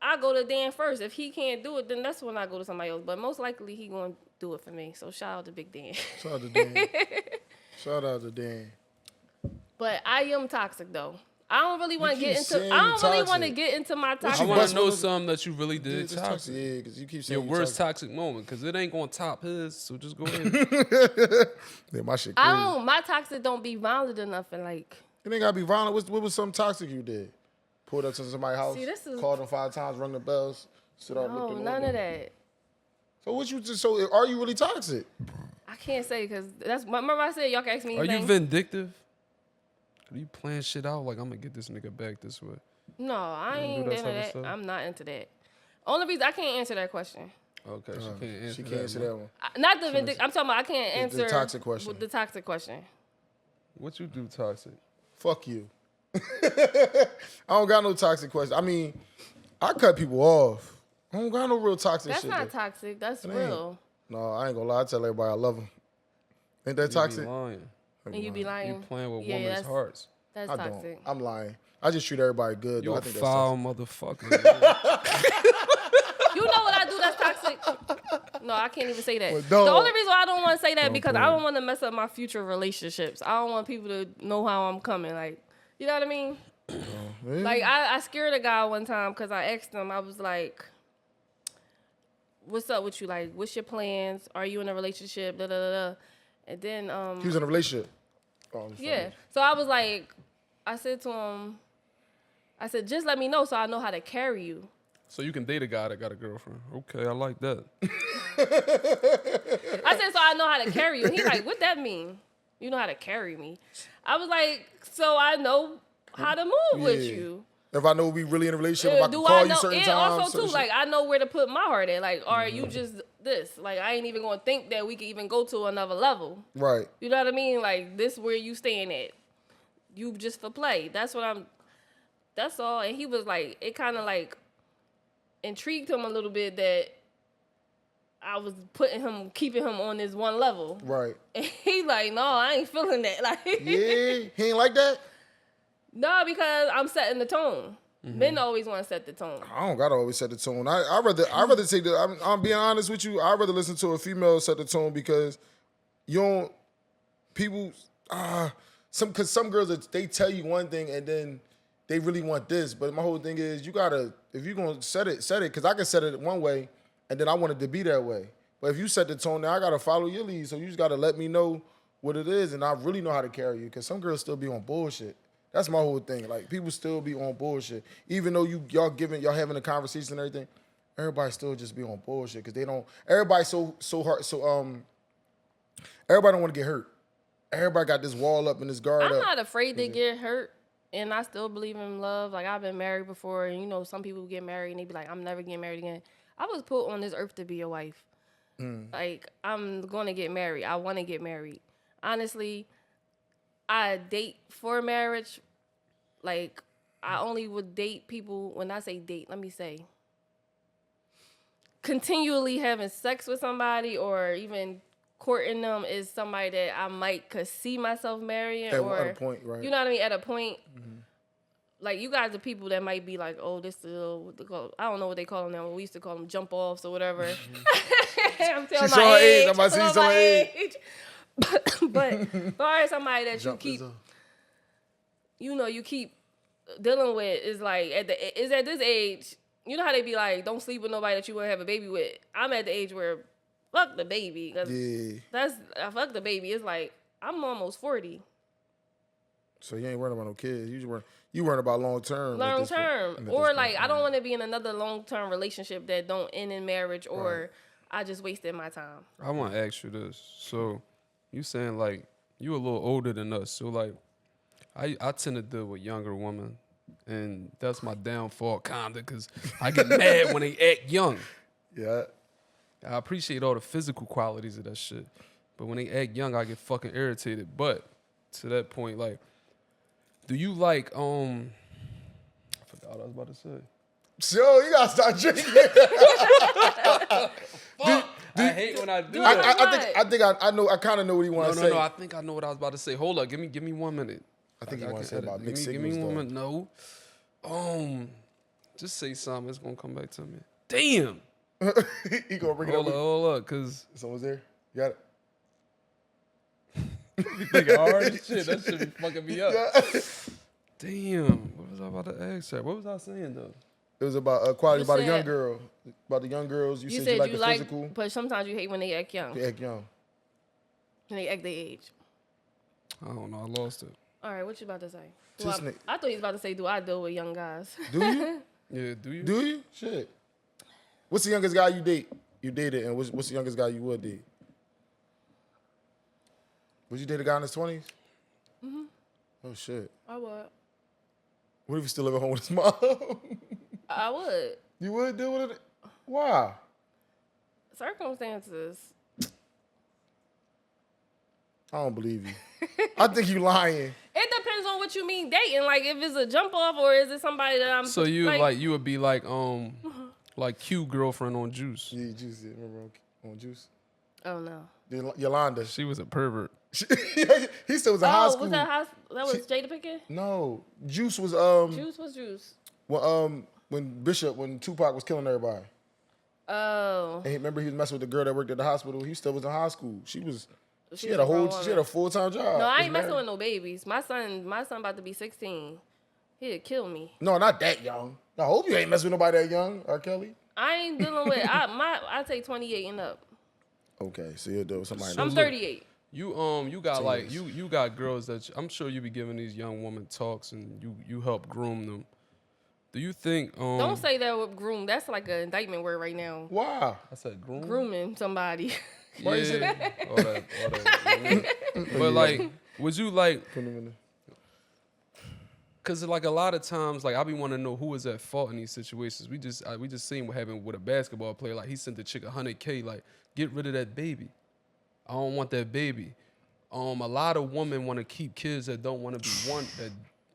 I go to Dan first. If he can't do it, then that's when I go to somebody else. But most likely he gonna do it for me. So shout out to Big Dan. Shout out to Dan. Shout out to Dan. But I am toxic though. I don't really want to keep get into. saying I don't really toxic. want to get into my I toxic. want bust to know one of something that you really did It's toxic. Yeah, because you keep saying Your you worst toxic moment, because it ain't going to top his, so just go ahead. Yeah, my shit crazy. My toxic don't be violent enough and like. You ain't gotta be violent. What was something toxic you did? Pulled up to somebody's house, See, this is- called them 5 times, rung the bells, stood out, No, looked them none over. of that. So what you just? So are you really toxic? I can't say because that's. Remember I said y'all can ask me Are anything. you vindictive? Are you playing shit out like I'm going to get this nigga back this way? No, I You ain't don't do that into type of that. stuff? I'm not into that. Only reason I can't answer that question. Okay, she can't answer She can't answer that one. Not the I'm talking about I can't answer The toxic question. with the toxic question. What you do toxic? Fuck you. I don't got no toxic question. I mean, I cut people off. I don't got no real toxic That's shit. not toxic. That's ain't. real. No, I ain't gonna lie. I tell everybody I love them. Ain't that toxic? You be lying. And you be lying. You playing with Yeah, women's that's- hearts. That's I toxic. don't. I'm lying. I just treat everybody good. You Though. a I think that's foul toxic. motherfucker. You know what I do that's toxic? No, I can't even say that. Well, The don't. only reason why I don't want to say that Don't because play. I don't want to mess up my future relationships. I don't want people to know how I'm coming. Like, you know what I mean? Yeah. Like, I scared a guy one time because I asked him, I was like, what's up with you? Like, what's your plans? Are you in a relationship? Da, da, da, da. And then, He was in a relationship. Oh, yeah. So I was like, I said to him, I said, just let me know so I know how to carry you. So you can date a guy that got a girlfriend. Okay, I like that. I said, so I know how to carry you. And he's like, what that mean? You know how to carry me. I was like, so I know how to move with Yeah. you. If I know we really in a relationship, if I can Do call I you know? certain And times. also, certain too, like, shit. I know where to put my heart at. Like, are you just this? Like, I ain't even going to think that we could even go to another level. Right. You know what I mean? Like, this where you staying at. You just for play. That's all. And he was like, it kind of like intrigued him a little bit that I was keeping him on this one level. Right. And he like, no, I ain't feeling that. Like, Yeah. He ain't like that? no, because I'm setting the tone. Men always want to set the tone. I don't gotta always set the tone. I rather take the. I'm being honest with you. I rather listen to a female set the tone because you don't. People, because some girls they tell you one thing and then they really want this. But my whole thing is you gotta, if you gonna set it. Because I can set it one way and then I want it to be that way. But if you set the tone, now I gotta follow your lead. So you just gotta let me know what it is, and I really know how to carry you. Because some girls still be on bullshit. That's my whole thing. Like, people still be on bullshit. Even though y'all having a conversation and everything, everybody still just be on bullshit because they don't. Everybody so hard. Everybody don't want to get hurt. Everybody got this wall up and this guard I'm up. not afraid to get hurt, and I still believe in love. Like, I've been married before, and you know, some people get married and they be like, I'm never getting married again. I was put on this earth to be a wife. Like, I'm going to get married. I want to get married. Honestly, I date for marriage. Like, I only would date people, when I say date, let me say, continually having sex with somebody or even courting them is somebody that I could see myself marrying. At or a point, right. You know what I mean? At a point, like, you guys are people that might be like, oh, this is, I don't know what they call them now. We used to call them jump offs or whatever. I'm telling She's my showing age. age. I'm about to say she's showing age. But far as somebody that Jump you is keep, a- you keep dealing with is like at this age. You know how they be like, don't sleep with nobody that you want to have a baby with. I'm at the age where fuck the baby. 'Cause Yeah. fuck the baby. It's like I'm almost 40. So you ain't worrying about no kids. You worrying about long term. Long term, or like I don't want to be in another long term relationship that don't end in marriage, or I just wasted my time. I want to ask you this. So you saying like you a little older than us. So like I tend to deal with younger women. And that's my downfall, kinda, because I get mad when they act young. Yeah. I appreciate all the physical qualities of that shit, but when they act young, I get fucking irritated. But to that point, like, do you like I forgot what I was about to say. So you gotta start drinking. I hate when I do that. I think I know. I kind of know what he wants to say. No. I think I know what I was about to say. Hold up, give me 1 minute. I think he wants to say about mixed Give me signals. 1 minute. No. Just say something. It's gonna come back to me. Damn. He gonna bring it Hold up. up, cause Someone's there. You got it. you thinking hard as shit. That shit be fucking me up. Yeah. Damn. What was I about to ask her? What was I saying though? It was about quality, You about a young said- girl. About the young girls. You You said you like the like, physical. but sometimes you hate when they act young. They act young. When they act their age. I don't know. I lost it. All right, what you about to say? Just I thought he was about to say, do I deal with young guys? Do you? Yeah. Do you? Do you? Shit. What's the youngest guy you date? You dated, and what's the youngest guy you would date? Would you date a guy in his 20s? Mm-hmm. Oh shit. I would. What if he still live at home with his mom? I would. You would deal with it? Why? Circumstances. I don't believe you. I think you lying. It depends on what you mean dating. Like, if it's a jump off or is it somebody that I'm... So you like you would be like Q girlfriend on Juice. Yeah, Juice. Yeah, remember on Juice? Oh, no. Yolanda. She was a pervert. He still was in high school. Was that was Jada Pinkett? No, Juice was Juice was Juice. when Tupac was killing everybody. Oh. And remember he was messing with the girl that worked at the hospital. He still was in high school. She had a a grown woman. full-time job. No, I Was ain't married. messing with no babies. My son about to be 16. He'd kill me. No, not that young. I hope you ain't messing with nobody that young, R. Kelly. I ain't dealing with I take 28 and up. Okay, so you'll deal with somebody. I'm 38. You got like you got girls that I'm sure you be giving these young women talks and you help groom them. Do you think Don't say that with groom. That's like an indictment word right now. Why? I said groom? Grooming somebody. Why you say Yeah. that? All that. But like, would you like? Cause like a lot of times, like I be want to know who is at fault in these situations. We just seen what happened with a basketball player. Like he sent the chick $100K. Like get rid of that baby. I don't want that baby. A lot of women want to keep kids that don't want to be one that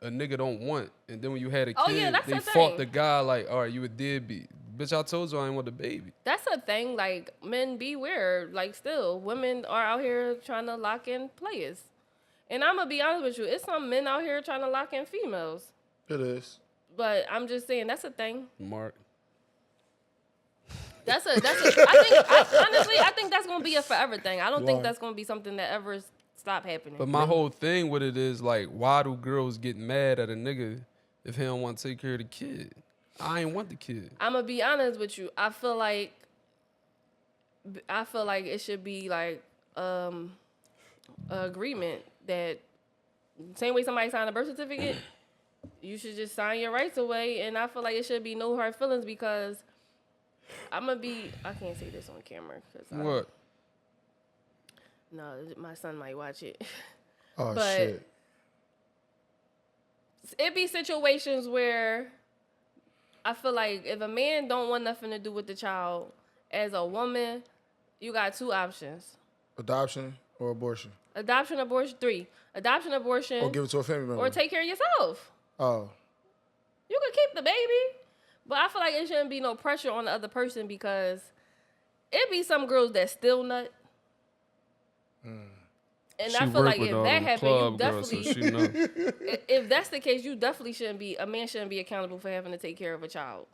a nigga don't want. And then when you had a kid, Oh, yeah, that's they the fought thing. the guy. Like, all right, you a deadbeat. Bitch, I told you I ain't want the baby. That's a thing. Like, men be weird. Like, still, women are out here trying to lock in players. And I'm going to be honest with you. It's some men out here trying to lock in females. It is. But I'm just saying, that's a thing. Mark. Honestly, I think that's going to be a forever thing. I don't think that's going to be something that ever stop happening. But my whole thing with it is like, why do girls get mad at a nigga if he don't want to take care of the kid? I ain't want the kid. I'm going to be honest with you. I feel like it should be like an agreement that same way somebody signed a birth certificate, you should just sign your rights away. And I feel like it should be no hard feelings because I can't say this on camera. What? No, my son might watch it. Oh, But shit. it be situations where I feel like if a man don't want nothing to do with the child, as a woman, you got two options. Adoption or abortion? Adoption, abortion, 3. Adoption, abortion, Or give it to a family member? or take care of yourself. Oh. You can keep the baby, but I feel like it shouldn't be no pressure on the other person because it be some girls that still nut. And She I feel work like with if all that them happened, you club girls, so definitely, she know. if that's the case, you definitely a man shouldn't be accountable for having to take care of a child.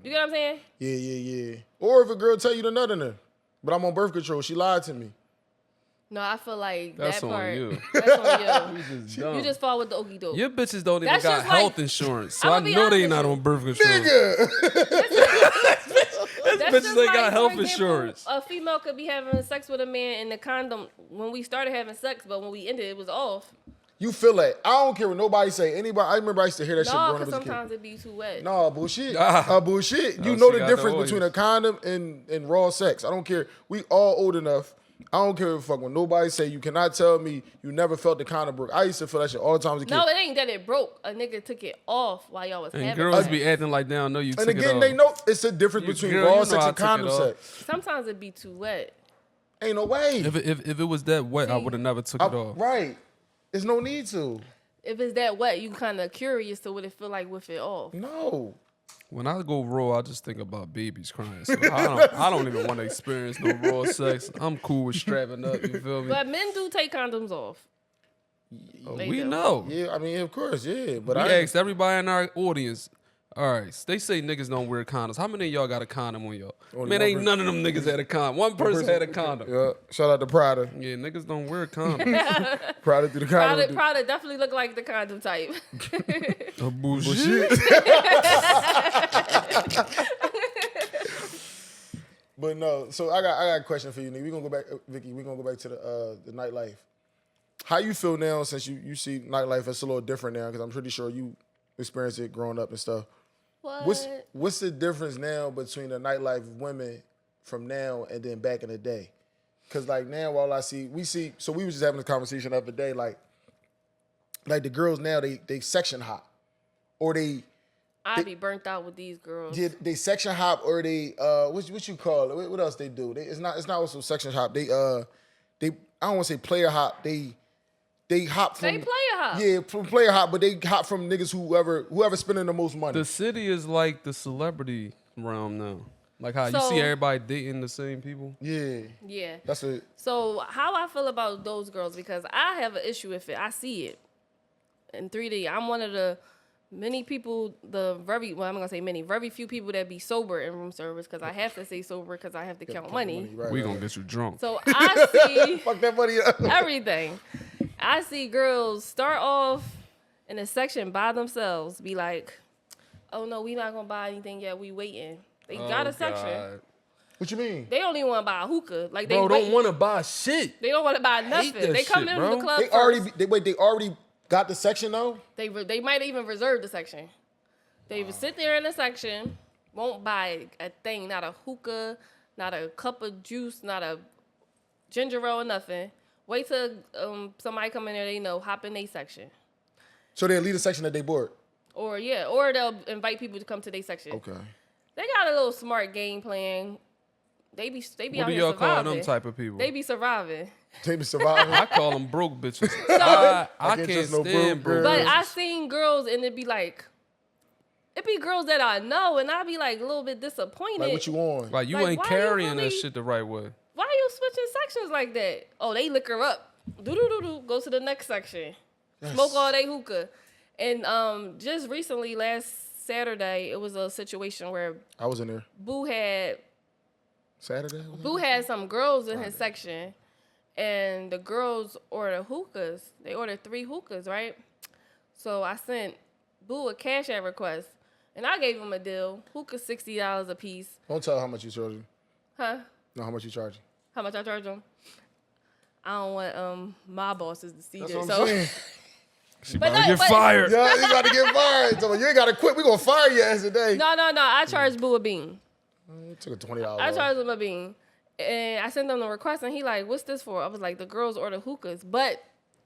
You get what I'm saying? Yeah. Or if a girl tell you to nut in her, but I'm on birth control, she lied to me. No, I feel like That's that on part. you. That's on You you. just dumb. You just fall with the okie doke. Your bitches don't even That's got just like- health insurance, so I I'ma be know they honest not with on birth control. That's bitches just ain't got like, health for example, insurance. A female could be having sex with a man and the condom when we started having sex, but when we ended, it was off. You feel that. I don't care what nobody say. Anybody, I remember I used to hear that shit No, growing up because as a kid. sometimes it be too wet. No, bullshit. Bullshit. Oh, You know she the got the difference oils. between a condom and raw sex. I don't care. We all old enough. I don't care if fuck when nobody say you cannot tell me you never felt the condom broke. I used to feel that shit all the time as a kid. No, it ain't that it broke. A nigga took it off while y'all was And having girls sex. be acting like they don't know you and took it again, off. they know it's a difference You- between girl, raw you know sex I and took it condom off. sex. Sometimes it be too wet. Ain't no way. If it was that wet, I would have never took it off. Right. There's no need to. If it's that wet, you kind of curious to what it feel like with it off. No. When I go raw, I just think about babies crying. So I don't even want to experience no raw sex. I'm cool with strapping up. You feel me? But men do take condoms off. They We do. know. Yeah, I mean, of course, yeah. But We I asked everybody in our audience. All right, they say niggas don't wear condoms. How many of y'all got a condom on y'all? Only Man, one ain't none of them niggas had a condom. One person had a condom. Yeah, shout out to Prada. Yeah, niggas don't wear condoms. Prada through the condom. Prada definitely look like the condom type. Oh, bullshit. But no, so I got a question for you, nigga. We gonna go back, Vicky. We gonna go back to the nightlife. How you feel now since you see nightlife? It's a little different now because I'm pretty sure you experienced it growing up and stuff. What? What's the difference now between the nightlife of women from now and then back in the day? Because like now, all I see, so we was just having this conversation the other day, like the girls now they section hop, or they I be burnt out with these girls. Did they section hop or they what you call it? What else they do? It's not also section hop. They I don't want to say player hop. They hop from They player hop. Yeah, from player hop, but they hop from niggas whoever spending the most money. The city is like the celebrity realm now. Like how you So- see everybody dating the same people. Yeah. That's it. So how I feel about those girls, because I have an issue with it. I see it in 3D. I'm one of the many people, I'm gonna say many, very few people that be sober in room service, because I have to say sober because I have to count money. Right, We gonna get you drunk. So I see fuck that money up. everything. I see girls start off in a section by themselves, be like, oh no, we not gonna buy anything yet, we waiting. They got a section. God. What you mean? They only want to buy a hookah. Like they Bro, wait. don't want to buy shit. They don't want to buy nothing. that They come shit, into bro. the club They first. already got the section though. They might even reserve the section. They would sit there in the section, won't buy a thing, not a hookah, not a cup of juice, not a ginger ale, nothing. Wait till somebody come in there they know, hop in their section. So they leave the section that they bought. Or they'll invite people to come to their section. Okay. They got a little smart game plan. They be What out do here y'all call surviving. them type of people? They be surviving. They be surviving. I call them broke bitches. I can't can't trust no stand broke broke. But girls. I seen girls and it be girls that I know and I be like a little bit disappointed. Like what you on? Like you Like, ain't why you carrying really- that shit the right way. Why you switching sections like that? Oh, they liquor up. Do. Go to the next section. Smoke all day hookah. And just recently, last Saturday, it was a situation where I was in there Boo had Saturday. some girls in his section, and the girls ordered hookahs. They ordered 3 hookahs, right? So I sent Boo a cash app request, and I gave him a deal. Hookah $60 a piece. Don't tell how much you charging. Huh? No, how much you charging. How much I charge them? I don't want my bosses to see That's this. what I'm saying. She But about to no, get but- fired. Yeah, you about to get fired. So you ain't got to quit. We gonna fire your ass today. No. I charged Boo a bean. You took a $20. I charged him a bean. And I sent him the request, and he like, what's this for? I was like, the girls order hookahs. But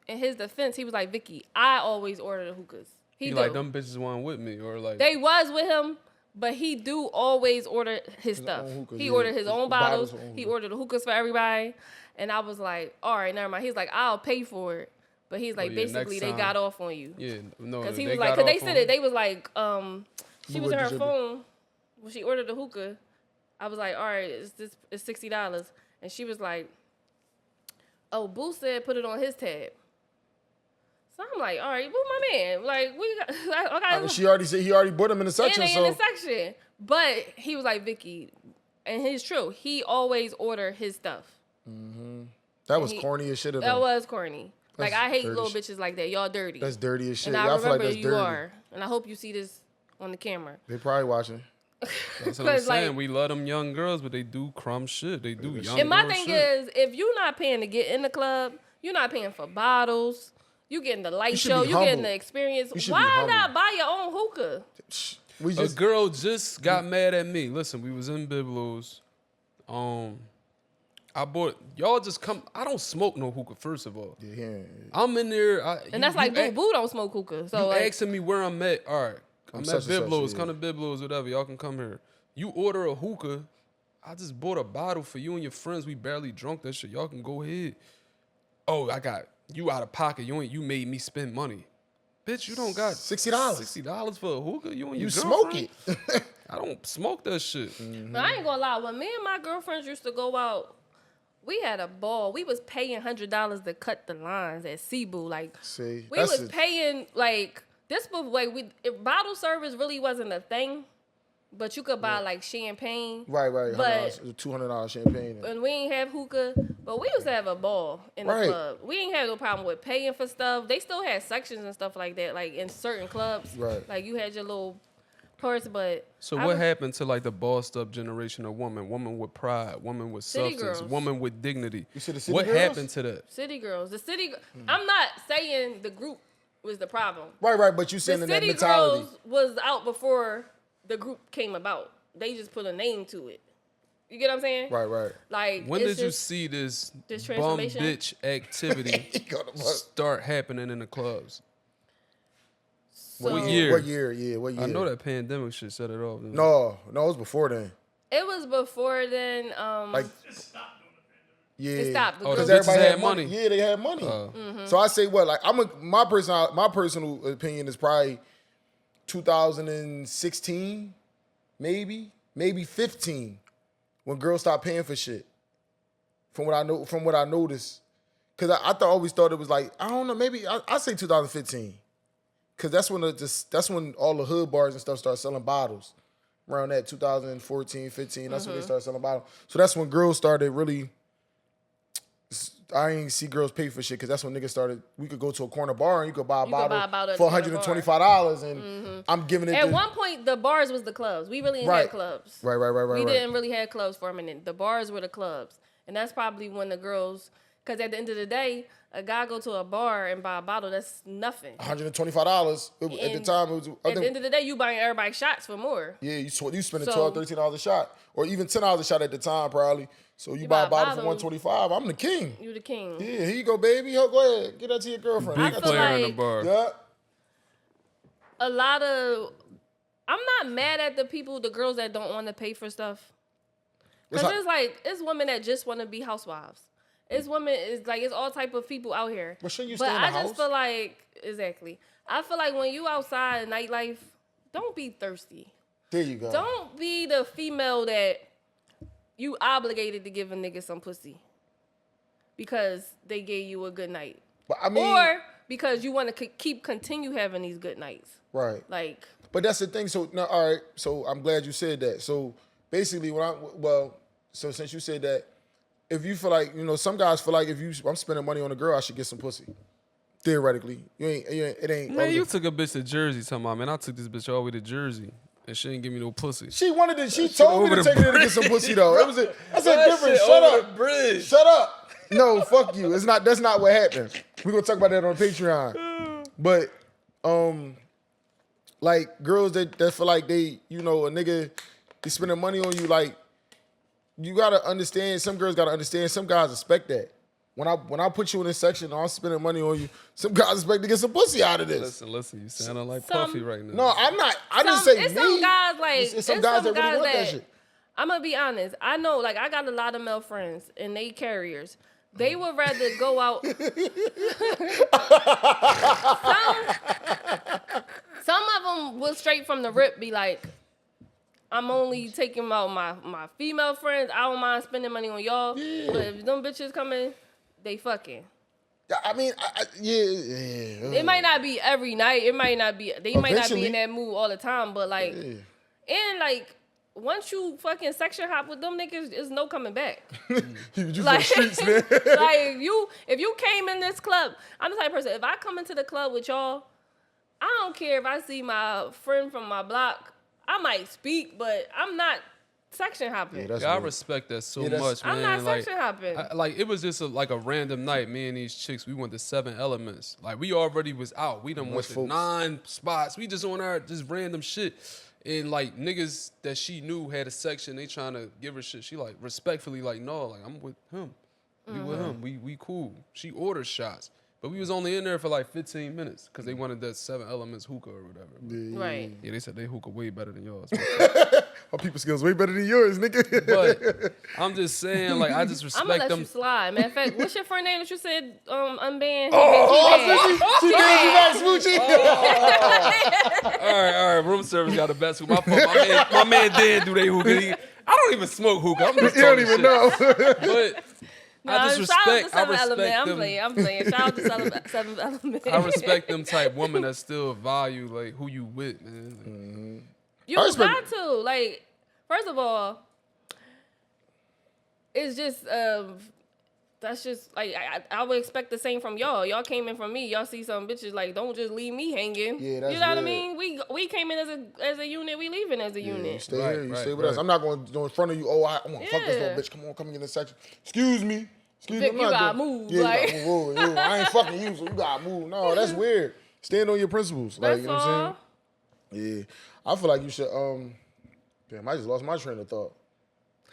in his defense, he was like, Vicky, I always order the hookahs. He He do. like them bitches want with me or like They was with him, but he do always order his stuff. own hookahs, He yeah. ordered his own bottles. Bottles, own He hookahs. ordered the hookahs for everybody. And I was like, all right, never mind. He's like, I'll pay for it. But he's like, yeah, basically, next they time. got off on you. yeah, no. Because he they was like, got because they off said on- it. They was like, she Who was in her was the phone when she ordered the hookah. I was like, all right, it's $60. And she was like, oh, Boo said put it on his tab. So I'm like, all right, Boo, my man. Like, we got, I mean, he already bought him in the section. and they So in the section. But he was like, Vicky, and it's true. He always order his stuff. that was he- corny as shit. Of That them. was corny. Like, That's I hate dirty little shit. bitches like that. Y'all dirty. That's dirty as shit. and I Y'all feel like remember that's you dirty. are. And I hope you see this on the camera. They probably watching. That's what I'm 'Cause, like- saying. We love them young girls, but they do crumb shit. They do young And my girl thing shit. is, if you're not paying to get in the club, you're not paying for bottles. You getting the light should show. be You getting humble. the experience. You should be Why humble. not buy your own hookah? We A just girl just got mad at me. Listen, we was in Biblos. I bought y'all just come. I don't smoke no hookah. First of all, yeah. I'm in there. And that's like Boo Boo don't smoke hookah. So You like, asking me where I'm at? All right, I'm at such and such, Biblos. yeah. Come to Biblos, whatever. Y'all can come here. You order a hookah. I just bought a bottle for you and your friends. We barely drunk that shit. Y'all can go ahead. Oh, I got you out of pocket. You made me spend money. Bitch, you don't got $60. $60 for a hookah. You and your You smoke girlfriend? it. I don't smoke that shit. but I ain't gonna lie. When me and my girlfriends used to go out, we had a ball. We was paying $100 to cut the lines at Cebu. Like See, we that's was it. paying like this. Was like if bottle service really wasn't a thing, but you could buy like champagne. Right. But $200 champagne. and we ain't have hookah, but we used to have a ball in the Right. club. We ain't have no problem with paying for stuff. They still had sections and stuff like that, like in certain clubs. Right. Like you had your little purse, but So I what was- happened to like the bossed up generation of women with pride, women with City substance, girls. women with dignity? You said the city What girls? happened to that? City girls, I'm not saying the group was the problem. Right. But you The saying in that city mentality. girls was out before the group came about. They just put a name to it. You get what I'm saying? Right. Like When it's did you just- see this this bum transformation? bitch activity He got a buck. start happening in the clubs? So What year? What year? Yeah, what year? I know that pandemic shit set it off. No, it was before then. it was before then. Like, yeah, It stopped. Oh, the because bitches everybody had had money. money. Yeah, they had money. Mm-hmm. So I say what? Like my personal opinion is probably 2016, maybe 15, when girls stopped paying for shit. From what I noticed, because I always thought it was like, I don't know, maybe I say 2015, because that's when all the hood bars and stuff start selling bottles. Around that 2014, 15, that's when they started selling bottles. So that's when girls started really. I ain't see girls pay for shit because that's when niggas started. We could go to a corner bar and you could buy a bottle for $125, and I'm giving it. At one point, the bars was the clubs. We really didn't have clubs. Right. We didn't really have clubs for a minute. The bars were the clubs, and that's probably when the girls. Because at the end of the day, a guy go to a bar and buy a bottle. That's nothing. $125 at the time. It was. At the end of the day, you buying everybody shots for more. Yeah, you spending $12, $13 a shot, or even $10 a shot at the time, probably. So you buy a bottle for $125. I'm the king. You the king. Yeah, here you go, baby. Go ahead, get that to your girlfriend. Big player in the bar. Yeah. A lot of. I'm not mad at the girls that don't want to pay for stuff. Because it's women that just want to be housewives. It's women, it's all type of people out here. Well, shouldn't you stay in the house? I just feel like, exactly. I feel like when you outside in nightlife, don't be thirsty. There you go. Don't be the female that you obligated to give a nigga some pussy because they gave you a good night. But I mean, or because you want to continue having these good nights. Right. Like. But that's the thing. So now, all right. So I'm glad you said that. So basically, so since you said that, if you feel like, some guys feel like I'm spending money on a girl, I should get some pussy. Theoretically, it ain't. Man, you took a bitch to Jersey. Talking about, man, I took this bitch all the way to Jersey, and she didn't give me no pussy. She wanted to. She told me to take her to get some pussy though. It was that's a different. Shut up. Shut up. No, fuck you. It's not. That's not what happened. We're gonna talk about that on Patreon. But like girls that feel like they, a nigga, they spending money on you, like. You gotta understand. Some girls gotta understand. Some guys expect that. When I put you in this section, I'm spending money on you. Some guys expect to get some pussy out of this. Listen. You sounding like Puffy right now. No, I'm not. I didn't say it's me. Some guys like it's some guys that really want that shit. I'm gonna be honest. I know, like I got a lot of male friends and they carriers. They would rather go out. Some of them will straight from the rip be like, I'm only taking out my female friends. I don't mind spending money on y'all. Yeah. But if them bitches come in, they fucking. I mean, yeah. It might not be every night. They might not be in that mood all the time. But like, and like, once you fucking section hop with them niggas, there's no coming back. You just like, for the streets, man. Like if you came in this club, I'm the type of person. If I come into the club with y'all, I don't care if I see my friend from my block. I might speak, but I'm not section hopping. Yeah, I respect that so much, man. I'm not section hopping. It was just like a random night. Me and these chicks, we went to 7 Elements. Like, we already was out. We done went to 9 spots. We just on our just random shit. And, like, niggas that she knew had a section. They trying to give her shit. She, like, respectfully, like, no, like, I'm with him. We with him. We cool. She ordered shots. But we was only in there for like 15 minutes because they wanted that 7 Elements hookah or whatever. Right. Yeah, they said they hookah way better than yours. Our people skills way better than yours, nigga. But I'm just saying, like, I just respect I'm gonna let them. you slide. Matter of fact, what's your friend name that you said unbanned? She did you back, Smoochie. All right. Room service got the best hookah. My man Dan do they hookah. I don't even smoke hookah. I'm just you don't even know. But I just respect. Shout out to 7 them. I'm playing. Shout out to 7 Element. I respect them type women that still value like who you with, man. Mm-hmm. You got to like. First of all, it's just that's just like I would expect the same from y'all. Y'all came in from me. Y'all see some bitches like don't just leave me hanging. Yeah, that's you know weird. what I mean? We came in as a unit. We leaving as a unit. You stay here. You stay with us. I'm not going to go in front of you. Oh, I want to fuck this little bitch. Come in the section. Excuse me. Vic, you gotta move. Yeah, like. you gotta move. I ain't fucking you, so you gotta move. No, that's weird. Stand on your principles. Like, you know what I'm saying? Yeah. I feel like you should, damn, I just lost my train of thought.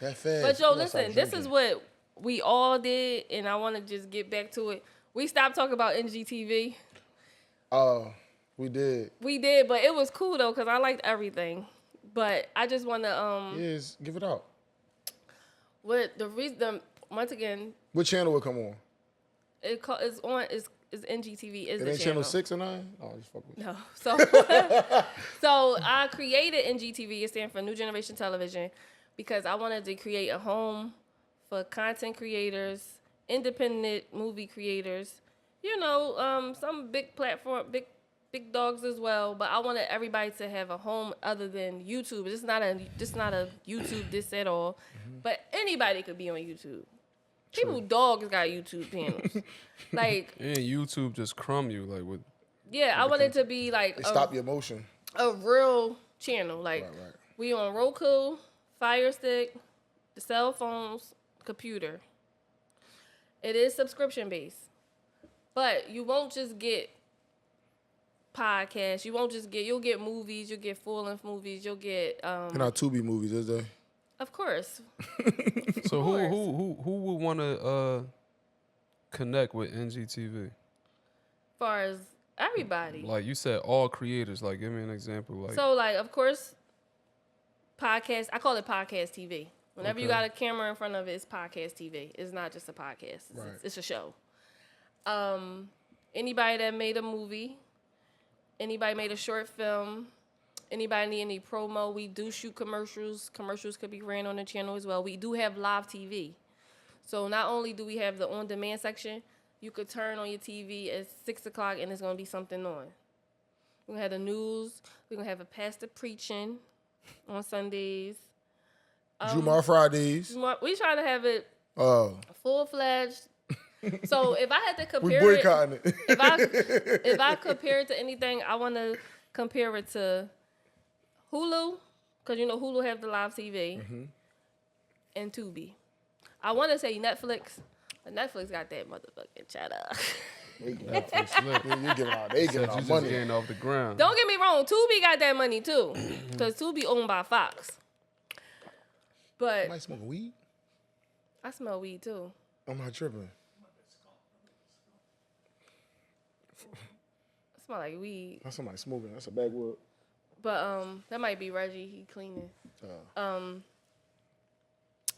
That fast. But yo, listen, this is what we all did, and I want to just get back to it. We stopped talking about NGTV. We did. We did, but it was cool though because I liked everything. But I just want to Yes, give it out. what the reason once again What channel will come on? it's on is NGTV is It the ain't channel. channel 6 or 9? Oh, just fuck with you. No. So so I created NGTV, it stands for New Generation Television, because I wanted to create a home for content creators, independent movie creators, you know, some big platform, big dogs as well. But I wanted everybody to have a home other than YouTube. It's not a YouTube this at all. But anybody could be on YouTube. People dogs got YouTube channels. Like And YouTube just crumb you like with. yeah, I wanted to be like They stop your motion. a real channel. Like Right. we on Roku, Fire Stick, the cell phones, computer. It is subscription based, but you won't just get podcasts. You won't just get. You'll get movies. You'll get full length movies. You'll get. And our Tubi movies, is there? Of course. So course. who would want to connect with NGTV? As far as everybody. Like you said, all creators. Like give me an example. Like So like, of course, podcast. I call it podcast TV. Whenever you Okay. got a camera in front of it, it's podcast TV. It's not just a podcast. It's a show. Anybody that made a movie, anybody made a short film, anybody need any promo, we do shoot commercials. Commercials could be ran on the channel as well. We do have live TV. So not only do we have the on-demand section, you could turn on your TV at 6 o'clock and it's going to be something on. We're going to have the news. We're going to have a pastor preaching on Sundays. Jumar Fridays. We try to have it Oh, full-fledged. So if I had to we compare it, boycotting it. if I compare it to anything, I want to compare it to Hulu, because you know Hulu have the live TV, and Tubi. I want to say Netflix, but Netflix got that motherfucking cheddar. They giving out, they giving you out just money. getting off the ground. Don't get me wrong, Tubi got that money too, because Tubi owned by Fox. But Somebody smoking weed? I smell weed too. I'm not tripping. I smell like weed. That's somebody smoking. That's a backwood. But that might be Reggie. He cleaning.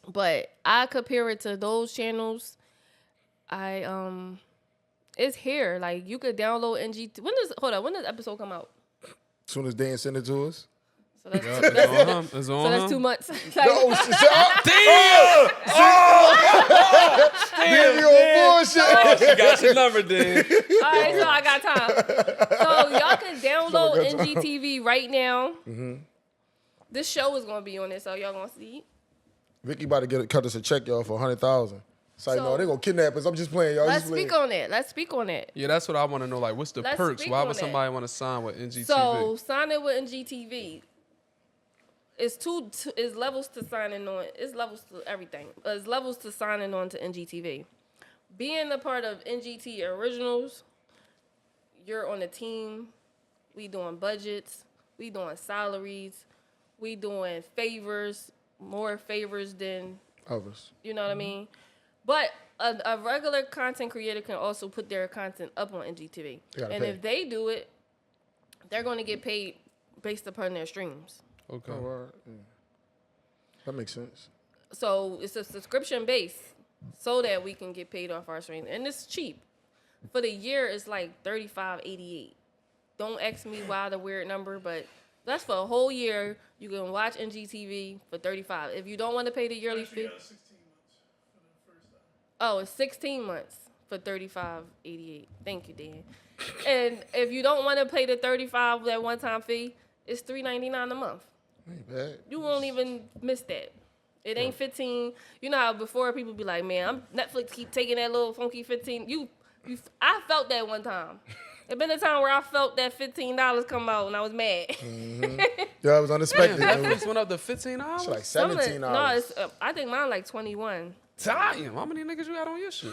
But I compare it to those channels. It's here. Like you could download NGT. When does episode come out? As soon as Dan send it to us. So that's, Yeah, it's on him. It's on so that's him. 2 months. No, Like, damn, you on bullshit. She got your number, Dan. all right, so I got time. So y'all can download NGTV right now. This show is gonna be on it, so y'all gonna see. Vicky about to cut us a check, y'all, for 100,000. It's like, So- no, they gonna kidnap us. I'm just playing, y'all. Let's Just playing. speak on it. Let's speak on it. Yeah, that's what I want to know. Like, what's the Let's perks? speak Why on would that. somebody want to sign with NGTV? So signing with NGTV. It's levels to signing on. It's levels to everything. It's levels to signing on to NGTV. Being a part of NGT Originals, you're on the team. We doing budgets. We doing salaries. We doing favors. More favors than, Others. you know what I mean? But a regular content creator can also put their content up on NGTV. gotta And pay. if they do it, they're going to get paid based upon their streams. Okay. Oh, all right. Yeah. That makes sense. So it's a subscription base so that we can get paid off our streams. And it's cheap. For the year, it's like $35.88. Don't ask me why the weird number, but that's for a whole year. You can watch NGTV for $35. If you don't want to pay the yearly fee. Oh, it's 16 months for $35.88. Thank you, Dan. And if you don't want to pay the $35 that one-time fee, it's $3.99 a month. Ain't bad. You won't even miss that. It ain't 15. You know how before people be like, man, Netflix keep taking that little funky 15. I felt that one time. It been a time where I felt that $15 come out and I was mad. Yeah, it was unexpected. Damn, It was Netflix went up to $15. it's like Some of it- $17. No, it's I think mine like 21. Damn, how many niggas you got on your shit?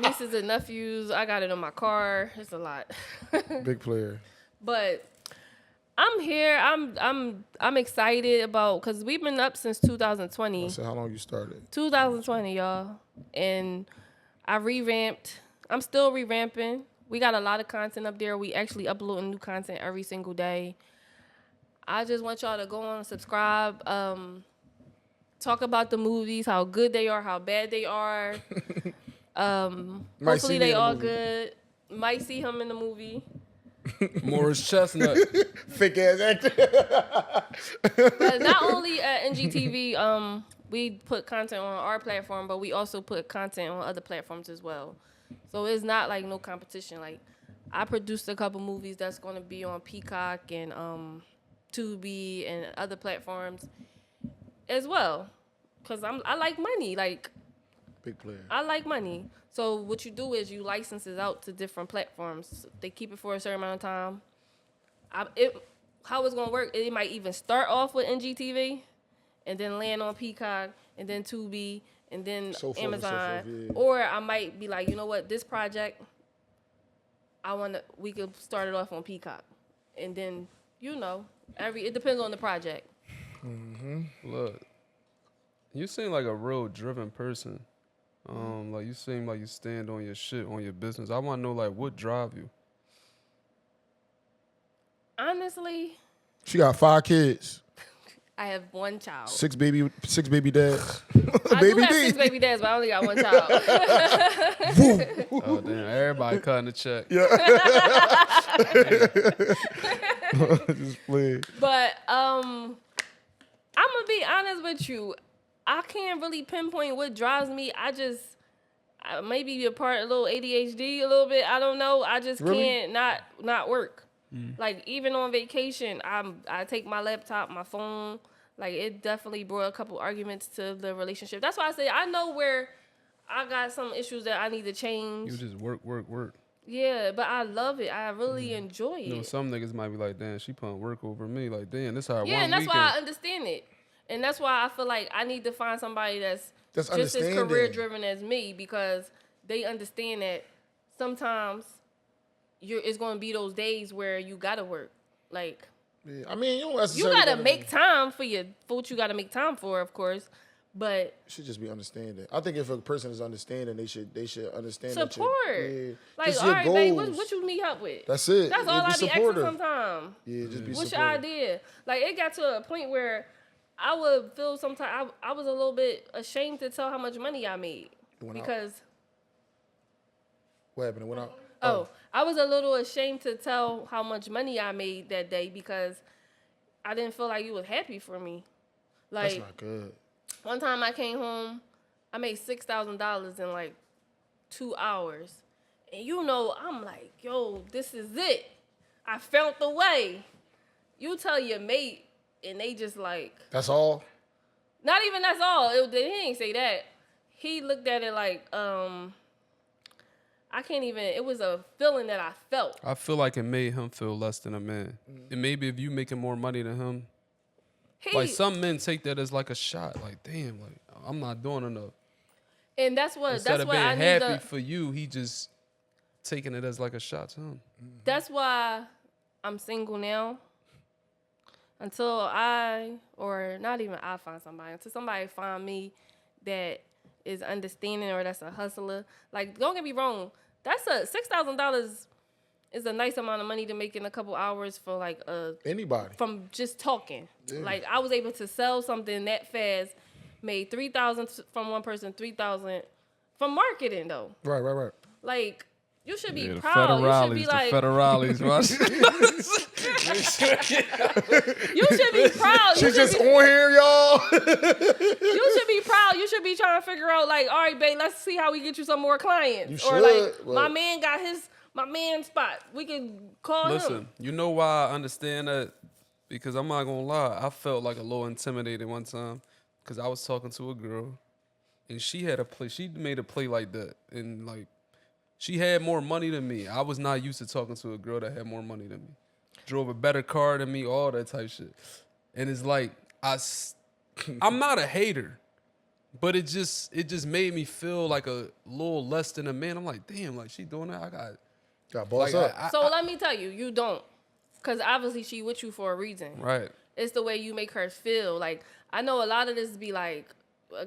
Nieces and nephews, I got it on my car. It's a lot. Big player. But I'm here. I'm excited about because we've been up since 2020. So how long you started? 2020, y'all. And I revamped. I'm still revamping. We got a lot of content up there. We actually uploading new content every single day. I just want y'all to go on and subscribe. Talk about the movies, how good they are, how bad they are. Hopefully they all good. Might see him in the movie. Morris Chestnut. Fake ass actor. But not only at NGTV, we put content on our platform, but we also put content on other platforms as well. So it's not like no competition. Like I produced a couple movies that's going to be on Peacock and Tubi and other platforms as well. Cause I like money. Like Big player. I like money. So what you do is you license it out to different platforms. They keep it for a certain amount of time. How it's gonna work? It might even start off with NGTV, and then land on Peacock, and then Tubi, and then Amazon. So forth, yeah. Or I might be like, you know what, this project, we could start it off on Peacock, and then it depends on the project. Look, you seem like a real driven person. Like you seem like you stand on your shit, on your business. I want to know like what drive you. Honestly, She got 5 kids. I have one child. 6 baby dads. I Baby do have D. 6 baby dads, but I only got one child. Oh damn! Everybody cutting the check. Just play. But I'm gonna be honest with you. I can't really pinpoint what drives me. Maybe a little ADHD a little bit. I don't know. I just can't not work. Like even on vacation, I take my laptop, my phone. Like it definitely brought a couple arguments to the relationship. That's why I say I know where I got some issues that I need to change. You just work. Yeah, but I love it. I really enjoy it. You know, some niggas might be like, damn, she putting work over me. Like, damn, this our Yeah, one and that's weekend. why I understand it. And that's why I feel like I need to find somebody that's just as understanding. career driven as me, because they understand that sometimes it's going to be those days where you got to work. Like, Yeah, I mean, you don't you necessarily got to gotta make time for what you got to make time for, of course. But should just be understanding. I think if a person is understanding, they should understand support. Like, Like, all right, babe, what you need help with? That's it. That's all Be I be supportive. asking sometimes. Yeah, just be What's your supportive. idea? Like, it got to a point where I would feel sometimes I was a little bit ashamed to tell how much money I made went out? because What happened? It went out. I was a little ashamed to tell how much money I made that day because I didn't feel like you was happy for me. That's Like not good. one time I came home, I made $6,000 in like 2 hours, and I'm like, yo, this is it. I found the way. You tell your mate, and they just like. That's all. Not even that's all. He didn't say that. He looked at it like, I can't even. It was a feeling that I felt. I feel like it made him feel less than a man. And maybe if you making more money than him, like some men take that as like a shot. Like, damn, like I'm not doing enough. And that's what Instead of being I need happy to. for you, he just taking it as like a shot to him. That's why I'm single now. Until not even I find somebody. Until somebody find me that is understanding or that's a hustler. Like, don't get me wrong. That's $6,000 is a nice amount of money to make in a couple hours for like Anybody. from just talking. Yeah. Like I was able to sell something that fast, made $3,000 from one person, $3,000 from marketing though. Right. Like you should be The proud. You should be like federales, you should be proud. She's just on here, y'all. You should be proud. You should be trying to figure out like, all right, babe, let's see how we get you some more clients. You Or should, like my man got my man spot. We can call him. Listen, you know why I understand that? Because I'm not gonna lie, I felt like a little intimidated one time because I was talking to a girl and she made a play like that, and like she had more money than me. I was not used to talking to a girl that had more money than me. Drove a better car than me, all that type shit. And it's like I'm not a hater, but it just made me feel like a little less than a man. I'm like, damn, like she doing that. I Got boss like, up. So let me tell you, you don't. Because obviously she with you for a reason. right. It's the way you make her feel. Like, I know a lot of this be like,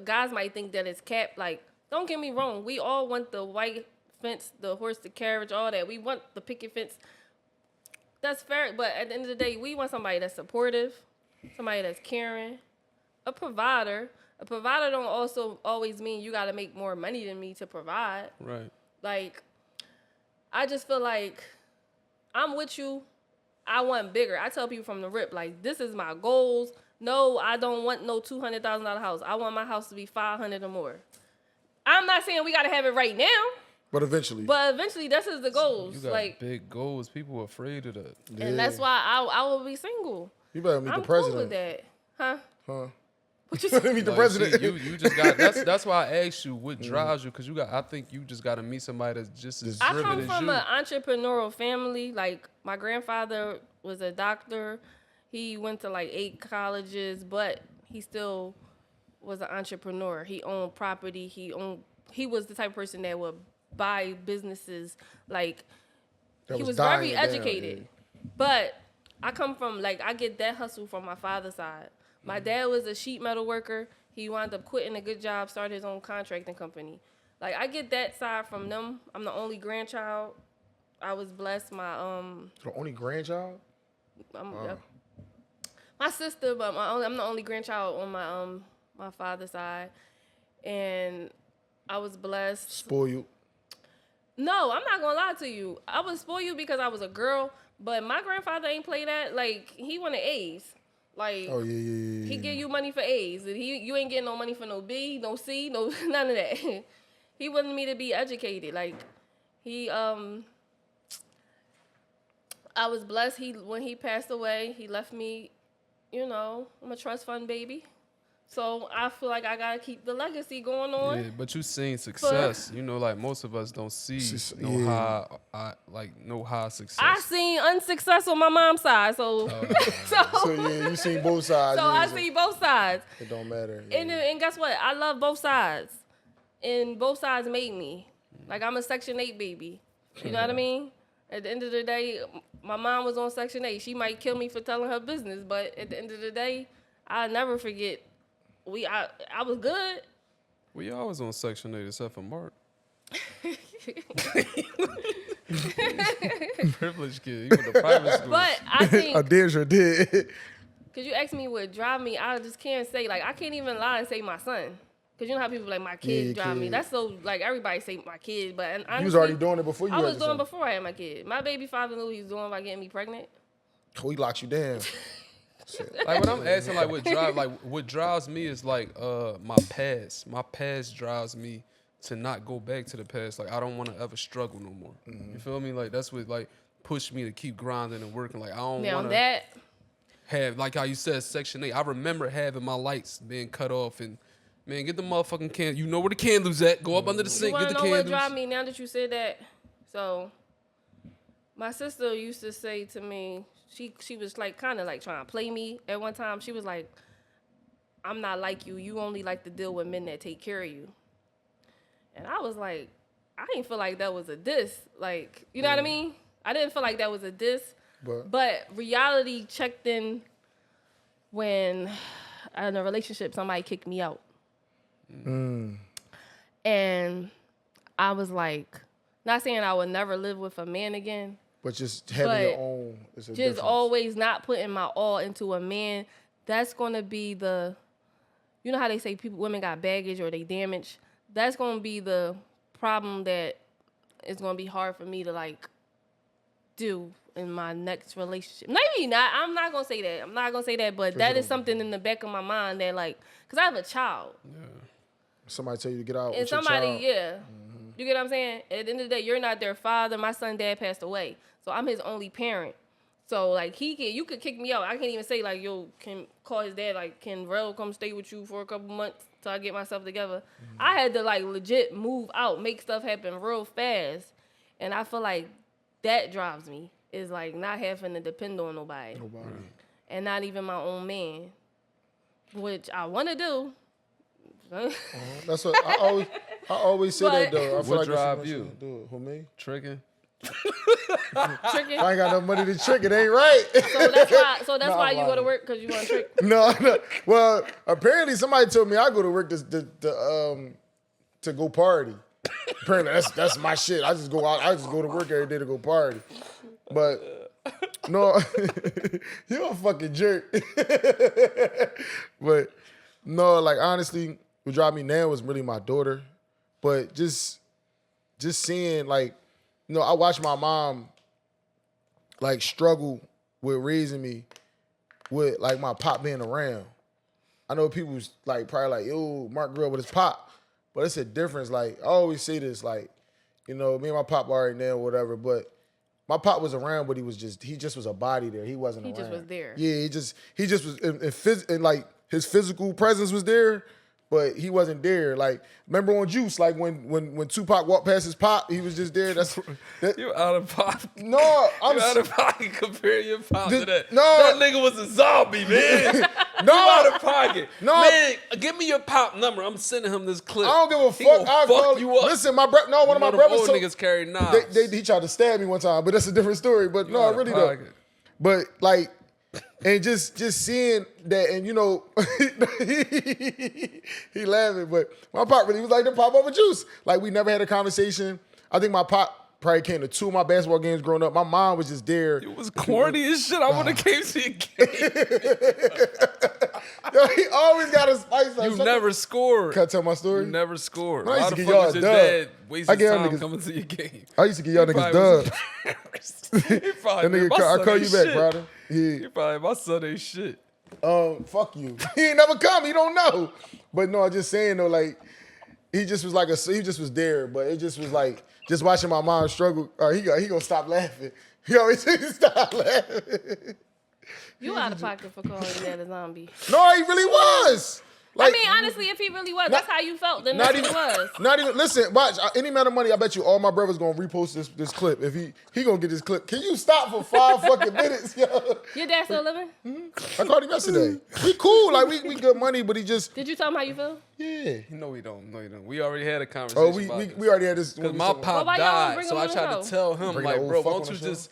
guys might think that it's cap. Like, don't get me wrong. We all want the white fence, the horse, the carriage, all that. We want the picket fence. That's fair, but at the end of the day, we want somebody that's supportive, somebody that's caring, a provider. A provider don't also always mean you got to make more money than me to provide. Right. Like, I just feel like I'm with you. I want bigger. I tell people from the rip, like, this is my goals. No, I don't want no $200,000 house. I want my house to be $500 or more. I'm not saying we got to have it right now. But eventually. But eventually, this is the goals. You got like big goals. People are afraid of that. And that's why I will be single. You better meet I'm the president. cool with that. Huh? What you meet the Like, president? see, you just got. That's why I asked you what drives you, because I think you just got to meet somebody that's just as I driven come as from you. an entrepreneurial family. Like, my grandfather was a doctor. He went to like 8 colleges, but he still was an entrepreneur. He owned property. He was the type of person that would buy businesses. Like, he was very educated. Yeah. But I come from, like, I get that hustle from my father's side. My dad was a sheet metal worker. He wound up quitting a good job, started his own contracting company. Like, I get that side from them. I'm the only grandchild. I was blessed. The only grandchild? My sister, but I'm the only grandchild on my father's side, and I was blessed. Spoiled. No, I'm not gonna lie to you. I was spoiled because I was a girl, but my grandfather ain't play that. Like, he wanted A's. Like, oh yeah. He give you money for A's. You ain't getting no money for no B, no C, no none of that. He wanted me to be educated. Like, I was blessed. When he passed away, he left me, I'm a trust fund baby. So I feel like I gotta keep the legacy going on. Yeah, but you seen success. Like, most of us don't see no high success. I seen unsuccess on my mom's side, so so yeah, you seen both sides. So I see both sides. It don't matter. Yeah. And guess what? I love both sides, and both sides made me. Like, I'm a Section 8 baby. You know what I mean? At the end of the day, my mom was on Section 8. She might kill me for telling her business, but at the end of the day, I'll never forget. I was good. We always on Section 8 except for Mark. Privileged kid. You went to private school. But I think I sure did. Because you asked me what drive me, I just can't say, like, I can't even lie and say my son. Because you know how people like, my kid drive me. That's so, like, everybody say my kid. But honestly, you was already doing it before you I had was doing son. before I had my kid. My baby father knew he was doing by getting me pregnant. Oh, he locks you down. Like, when I'm asking, like, what drives me is, like, my past. My past drives me to not go back to the past. Like, I don't want to ever struggle no more. Mm-hmm. You feel me? Like, that's what, like, pushed me to keep grinding and working. Like, I don't want to have, like how you said, Section 8. I remember having my lights being cut off and, man, get the motherfucking candle. You know where the candles at. Go up under the sink, get the candles. You want to know what drive me now that you said that? So, my sister used to say to me, she was like kind of like trying to play me at one time. She was like, I'm not like you. You only like to deal with men that take care of you. And I was like, I didn't feel like that was a diss. Like, you know what I mean? I didn't feel like that was a diss. But reality checked in when in a relationship somebody kicked me out. And I was like, not saying I would never live with a man again. But just having your own is a just difference. always not putting my all into a man. That's gonna be you know how they say women got baggage or they damage. That's gonna be the problem that is gonna be hard for me to like do in my next relationship. Maybe not. I'm not gonna say that. But that is something in the back of my mind that, like, cause I have a child. Yeah. Somebody tell you to get out. And with your child. You get what I'm saying? At the end of the day, you're not their father. My son, dad passed away, so I'm his only parent. So, like, you could kick me out. I can't even say, like, can call his dad, like, can Rel come stay with you for a couple months till I get myself together? I had to, like, legit move out, make stuff happen real fast. And I feel like that drives me, is, like, not having to depend on nobody. And not even my own man, which I want to do. That's what I always say that, though. I feel what like drive you? Do it. Who, me? Tricking. Tricking. I ain't got no money to trick. It ain't right. So that's why you go to work, because you want to trick. No. Well, apparently somebody told me I go to work to go party. Apparently, that's my shit. I just go out. I just go to work every day to go party. But no, you a fucking jerk. But no, like honestly, what drive me now was really my daughter. But just seeing like, I watched my mom like struggle with raising me with like my pop being around. I know people's like probably like, yo, Mark grew up with his pop. But it's a difference. Like, I always say this, like, me and my pop are right now, whatever, but my pop was around, but he just was a body there. He wasn't around. He just was there. Yeah, he just was, and like, his physical presence was there, but he wasn't there. Like, remember on Juice, like when Tupac walked past his pop, he was just there. You out of pocket. No, I'm out of pocket comparing your pop to that. No. That nigga was a zombie, man. No. You out of pocket. No. Man, give me your pop number. I'm sending him this clip. I don't give a He fuck. gonna fuck you up. Listen, one of my brothers. Old niggas carry knives. He tried to stab me one time, but that's a different story. But no, out of really though. pocket. But like, and just seeing that, and he laughing. But my pop really was like the pop over Juice. Like, we never had a conversation. I think my pop probably came to 2 of my basketball games growing up. My mom was just there. It was corny as shit. I would have came to your game. Yo, he always got a spice. Like, You never scored. Can I tell my story? You never scored. Man, I used Why to the give fuck y'all was a your dub. dad I wasting give y'all time niggas- coming to your game? I used to give y'all He niggas probably was dubs. embarrassed. He probably, That nigga, "Man, my I son call ain't you back, shit." brother. He probably, my son ain't shit. Fuck you. He ain't never come. He don't know. But no, I'm just saying though, like, he just was like he just was there, but it just was like just watching my mom struggle. He gonna stop laughing. He always say stop laughing. You out of pocket for calling your dad a zombie. No, he really was. Like, I mean, honestly, if he really was, that's how you felt. Then that's what it was. Not even. Listen, watch. Any amount of money, I bet you all my brothers gonna repost this clip. If he gonna get this clip. Can you stop for 5 fucking minutes, yo? Your dad still living? I called him yesterday. We cool. Like we good money, but he just Did you tell him how you feel? yeah. No, we don't. No, you don't. We already had a conversation. Oh, we about this. already had this. Because my pop Why y'all don't died, bring so him I on the tried show? to tell him, Bring like, the bro, old fuck why on don't you the just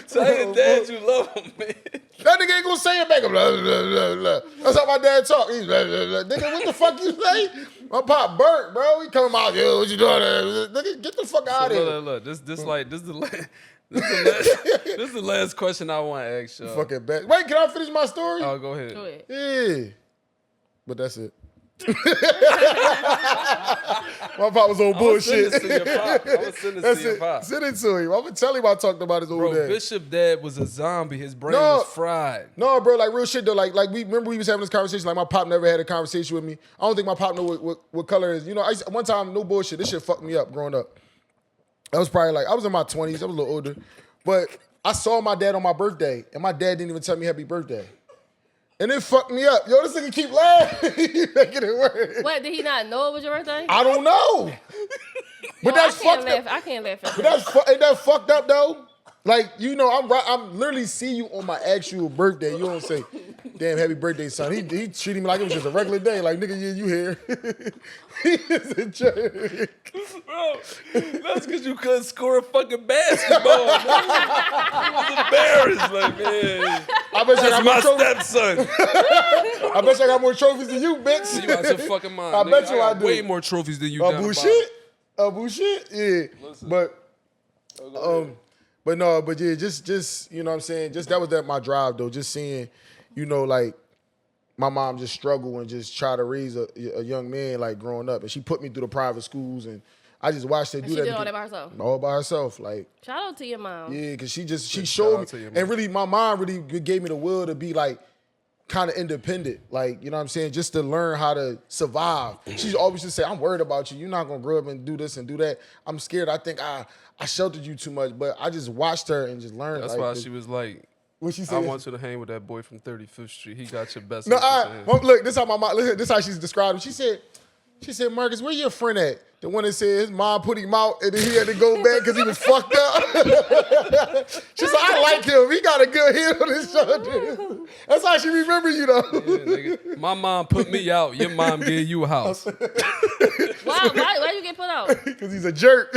tell your dad you love him, man. That nigga ain't gonna say it back. Blah, blah, blah, blah. That's how my dad talk. He's blah, blah, blah. Nigga, what the fuck you say? My pop burnt, bro. He coming out, yo, what you doing? Nigga, get the fuck out of here. Look. This is the last question I want to ask y'all. Fucking bad. Wait, can I finish my story? Oh, go ahead. Go ahead. Yeah. But that's it. My pop was on bullshit. I was sending it to your pop. Send it to him. I'm gonna tell him I talked about his old Bro, dad. Bishop dad was a zombie. His brain No. was fried. No, bro, like real shit though. Like we was having this conversation. Like my pop never had a conversation with me. I don't think my pop know what color is. One time, no bullshit. This shit fucked me up growing up. I was probably like I was in my 20s. I was a little older, but I saw my dad on my birthday, and my dad didn't even tell me happy birthday. And it fucked me up. Yo, this nigga keep laughing. You making it worse. What, did he not know it was your birthday? I don't know. But that's fucked up. I can't laugh at But that. ain't that fucked up though? Like, I'm literally see you on my actual birthday. You don't say, damn, happy birthday, son. He treated me like it was just a regular day. Like, nigga, yeah, you here. He is a jerk. Bro, that's because you couldn't score a fucking basketball. Man. I was embarrassed. Like, man, I bet you I that's got my more trophies. stepson. I bet you I got more trophies than you, bitch. You out your fucking mind. I nigga. bet you I got do. way more trophies than you. Oh, down the bullshit? Oh, bullshit? Yeah. Listen. But no, but yeah, just you know what I'm saying? Just that was my drive though. Just seeing, like my mom just struggle and just try to raise a young man like growing up. And she put me through the private schools and I just watched her do She that. did all that by herself. All by herself. Like, Shout out to your mom. yeah, because she Shout showed out to me. your mom. And really, my mom really gave me the will to be like, kind of independent, like, you know what I'm saying, just to learn how to survive. She always just say, I'm worried about you. You're not going to grow up and do this and do that. I'm scared. I think I sheltered you too much, but I just watched her and just learned. That's why she was like, what she I said. want you to hang with that boy from 35th Street. He got your best. No, interest in him. look, this how my mom, listen, this how she's described him. She said, Marcus, where your friend at? The one that said his mom put him out and then he had to go back because he was fucked up. She said, I like him. He got a good head on his shoulder. That's how she remember you, though. Yeah, nigga. My mom put me out. Your mom gave you a house. Why you get put out? Because he's a jerk.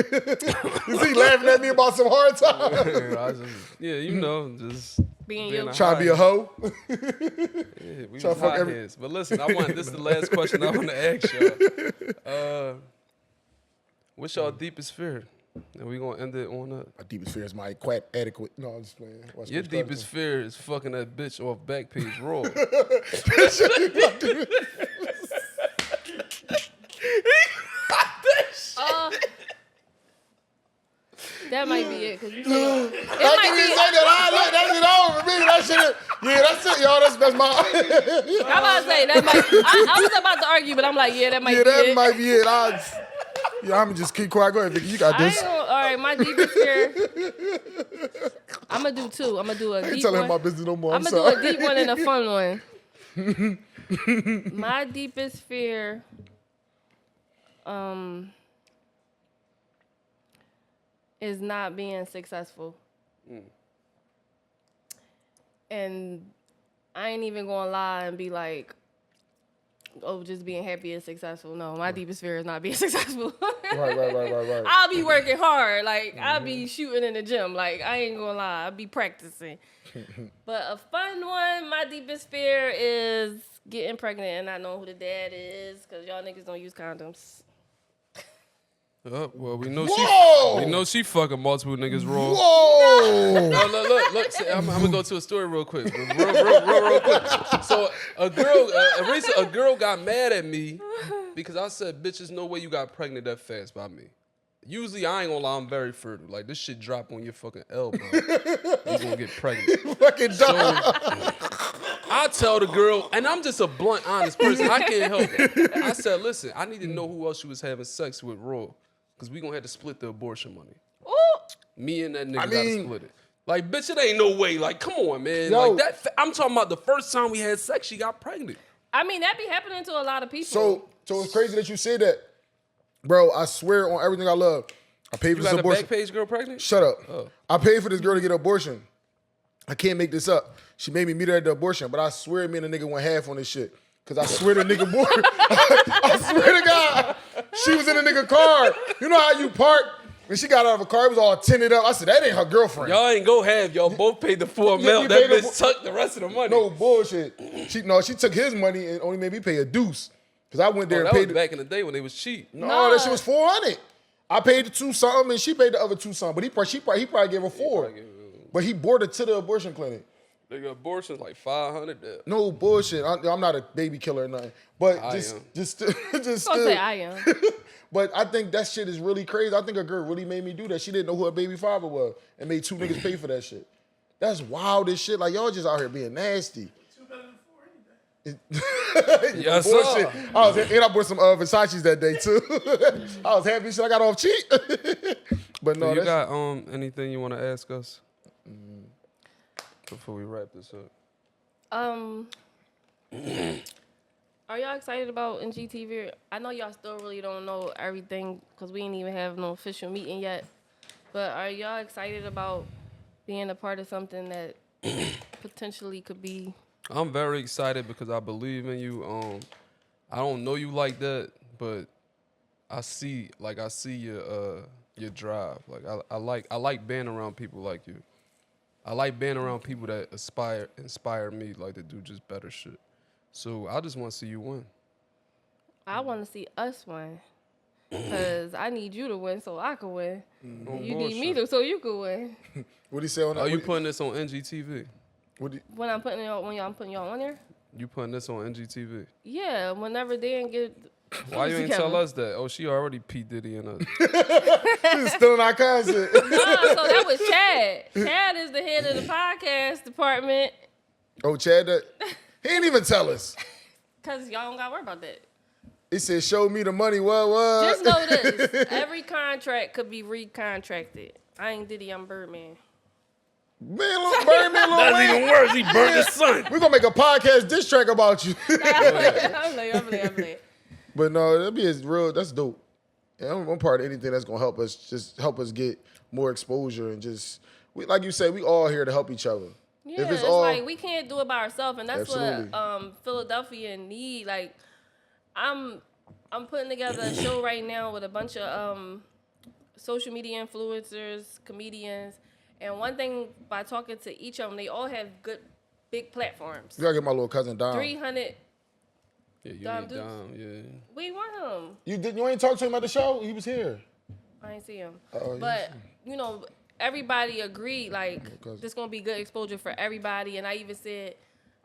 You see, laughing at me about some hard times. Yeah, you know, just Being you. Trying to be a hoe. Yeah, we Try to was fuck hot heads. But listen, this is the last question I want to ask y'all. What's y'all deepest fear? And we gonna end it on a. My deepest fear is my quite adequate. No, I'm just playing. Watch Your Coach deepest fear is fucking that bitch off Backpage Raw. That might be it, cause you said That shit over me. That shit. Yeah, that's it, y'all. That's my. I'm about to say that might. I was about to argue, but I'm like, yeah, that might Yeah, be that it. might be it. I'm just keep quiet. Go ahead, Vicky. You got I this. ain't gonna, all right, my deepest fear. I'm gonna do two. I'm gonna do a I ain't deep telling one. him my business no more. I'm I'm gonna do sorry. a deep one and a fun one. My deepest fear, is not being successful. And I ain't even gonna lie and be like, oh, just being happy and successful. No, my deepest fear is not being successful. Right. I'll be working hard. Like, I'll be shooting in the gym. Like, I ain't gonna lie. I'll be practicing. But a fun one, my deepest fear is getting pregnant and not knowing who the dad is, because y'all niggas don't use condoms. Oh, well, we know Whoa! she fucking multiple niggas raw. Whoa! Look. See, I'm gonna go to a story real quick. Real quick. So a girl got mad at me because I said, "Bitch, there's no way you got pregnant that fast by me." Usually, I ain't gonna lie, I'm very fertile. Like, this shit drop on your fucking elbow, you gonna get pregnant. Fucking So, dog. I tell the girl, and I'm just a blunt, honest person. I can't help it. I said, "Listen, I need to know who else you was having sex with raw. Because we going to have to split the abortion money." Ooh. Me and that nigga I got to mean- split it. Like, bitch, it ain't no way. Like, come on, man. Yo. Like, I'm talking about the first time we had sex, she got pregnant. I mean, that be happening to a lot of people. So it's crazy that you said that. Bro, I swear on everything I love, I paid for You this got the abortion. Backpage girl pregnant? Shut up. Oh. I paid for this girl to get an abortion. I can't make this up. She made me meet her at the abortion, but I swear me and the nigga went half on this shit. Cause I swear the nigga bored. I swear to God, she was in the nigga car. You know how you park? When she got out of a car, it was all tinted up. I said, that ain't her girlfriend. Y'all ain't go half. Y'all both paid the full Yeah, amount. we That paid bitch took the rest of the money. No bullshit. She took his money and only made me pay a deuce. Cause I went there that and was paid. back in the day when they was cheap. No, that shit was $400. I paid the $2 something and she paid the other $2 something. But he probably gave her $4. But he brought her to the abortion clinic. Nigga, abortion's like $500 there. No bullshit. I'm not a baby killer or nothing. But I just am. Don't say I am. But I think that shit is really crazy. I think a girl really made me do that. She didn't know who her baby father was and made two niggas pay for that shit. That's wild as shit. Like, y'all just out here being nasty. Yes, Bullshit. sir. And I bought some Versace's that day too. I was happy shit I got off cheap. But no, Do you that's got anything you want to ask us before we wrap this up? Are y'all excited about NGTV? I know y'all still really don't know everything because we ain't even have no official meeting yet. But are y'all excited about being a part of something that potentially could be? I'm very excited because I believe in you. I don't know you like that, but I see your drive. Like I like being around people like you. I like being around people that inspire me like to do just better shit. So I just want to see you win. I want to see us win. Because I need you to win so I can win. No You need me bullshit. to so you can win. what he say on that. Are you putting this on NGTV? When I'm putting y'all on there? You putting this on NGTV? Yeah, whenever they ain't get Why you ain't together. tell us that? Oh, she already P. Diddy in us. He's stealing our content. No, so that was Chad. Chad is the head of the podcast department. Oh, Chad, he ain't even tell us. Because y'all don't got to worry about that. He said, show me the money. What? Just know this. Every contract could be recontracted. I ain't Diddy, I'm Birdman. Man, look, Birdman, Lil That's Wayne. even worse. He burned his son. We're going to make a podcast diss track about you. I'm playing. But no, that'd be real. That's dope. And I'm part of anything that's going to help us get more exposure and just, like you said, we all here to help each other. Yeah, If it's all, like we can't do it by ourselves, and that's Absolutely. what Philadelphia need. Like, I'm putting together a show right now with a bunch of social media influencers, comedians, And one thing by talking to each of them, they all have good, big platforms. You gotta get my little cousin Dom. 300. Yeah, you Dom need Dukes? Dom. Yeah. We want him. You ain't talk to him at the show? He was here. I ain't see him. Oh, But, you know, everybody agreed, like, Okay. this going to be good exposure for everybody. And I even said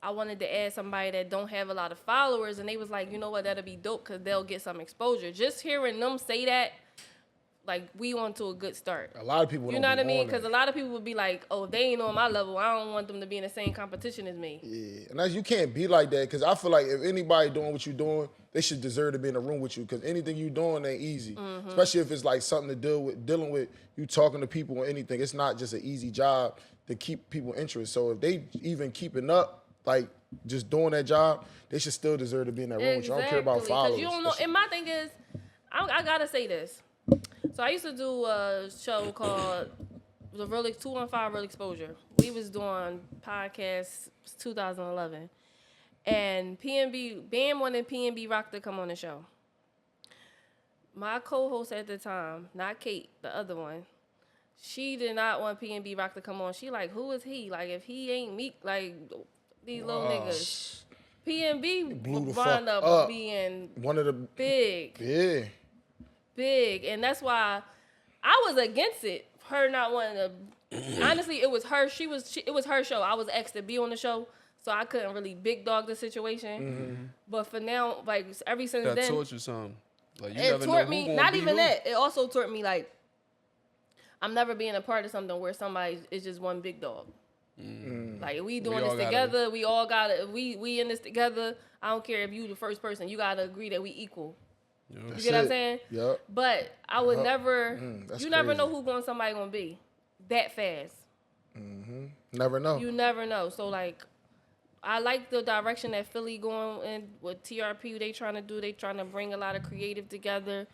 I wanted to add somebody that don't have a lot of followers. And they was like, you know what, that'll be dope because they'll get some exposure. Just hearing them say that, like, we on to a good start. A lot of people You don't know what I be mean? on Because that. a lot of people would be like, oh, if they ain't on my level, I don't want them to be in the same competition as me. Yeah, and you can't be like that because I feel like if anybody doing what you're doing, they should deserve to be in a room with you because anything you doing ain't easy. Especially if it's like something to dealing with you talking to people or anything. It's not just an easy job to keep people interested. So if they even keeping up, like just doing that job, they should still deserve to be in that room with you. I don't care about followers. You don't know. And my thing is, I gotta say this. So I used to do a show called the 215 Real Exposure. We was doing podcasts 2011. And PNB, Bam wanted PNB Rock to come on the show. My co-host at the time, not Kate, the other one, she did not want PNB Rock to come on. She like, who is he? Like, if he ain't Meek, like, these little niggas. PNB blew the wound fuck up up. being One of the big. yeah. Big. And that's why I was against it. Her not wanting to. Honestly, it was her. It was her show. I was asked to be on the show, so I couldn't really big dog the situation. But for now, like ever since That then, taught you something. Like, you it never know taught who me. gonna Not be even who. that. It also taught me like I'm never being a part of something where somebody is just one big dog. Like we doing all this gotta- together. We all gotta. We in this together. I don't care if you the first person. You gotta agree that we equal. Yeah. You get what I'm saying? Yep. But I would never. that's You never crazy. know who somebody gonna be that fast. Never know. You never know. So like, I like the direction that Philly going in with TRP. They trying to do. They trying to bring a lot of creative together.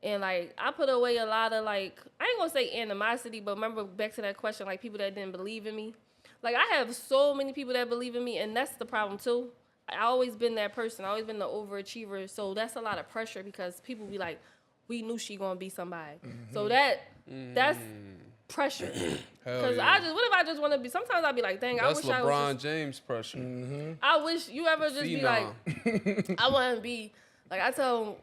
And like, I put away a lot of like, I ain't gonna say animosity, but remember back to that question, like people that didn't believe in me. Like I have so many people that believe in me, and that's the problem too. I always been that person. I always been the overachiever. So that's a lot of pressure because people be like, we knew she gonna be somebody. So that's pressure. Because yeah. what if I just want to be? Sometimes I be like, dang, That's I wish I was. LeBron James pressure. I wish you ever just be like, I want to be like I tell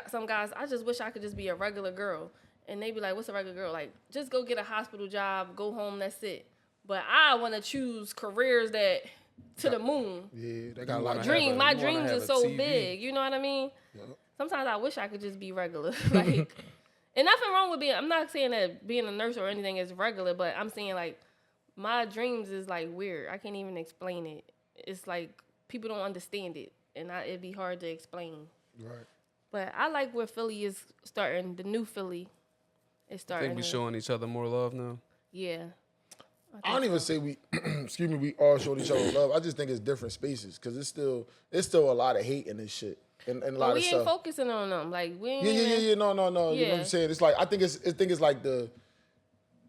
some guys, I just wish I could just be a regular girl, and they be like, what's a regular girl? Like just go get a hospital job, go home, that's it. But I want to choose careers that to the moon. Yeah, they got a lot of Dream, my you wanna dreams have are a so TV. big. You know what I mean? Sometimes I wish I could just be regular. Like, and nothing wrong with being. I'm not saying that being a nurse or anything is regular, but I'm saying like my dreams is like weird. I can't even explain it. It's like people don't understand it, and it'd be hard to explain. Right. But I like where Philly is starting. The new Philly is I starting. think we showing each other more love now. Yeah. I don't even say we, excuse me, we all showed each other love. I just think it's different spaces because it's still a lot of hate in this shit and a lot But of we stuff. ain't focusing on them. Like we ain't Yeah. No. You know what Yeah. I'm saying? It's like I think it's like the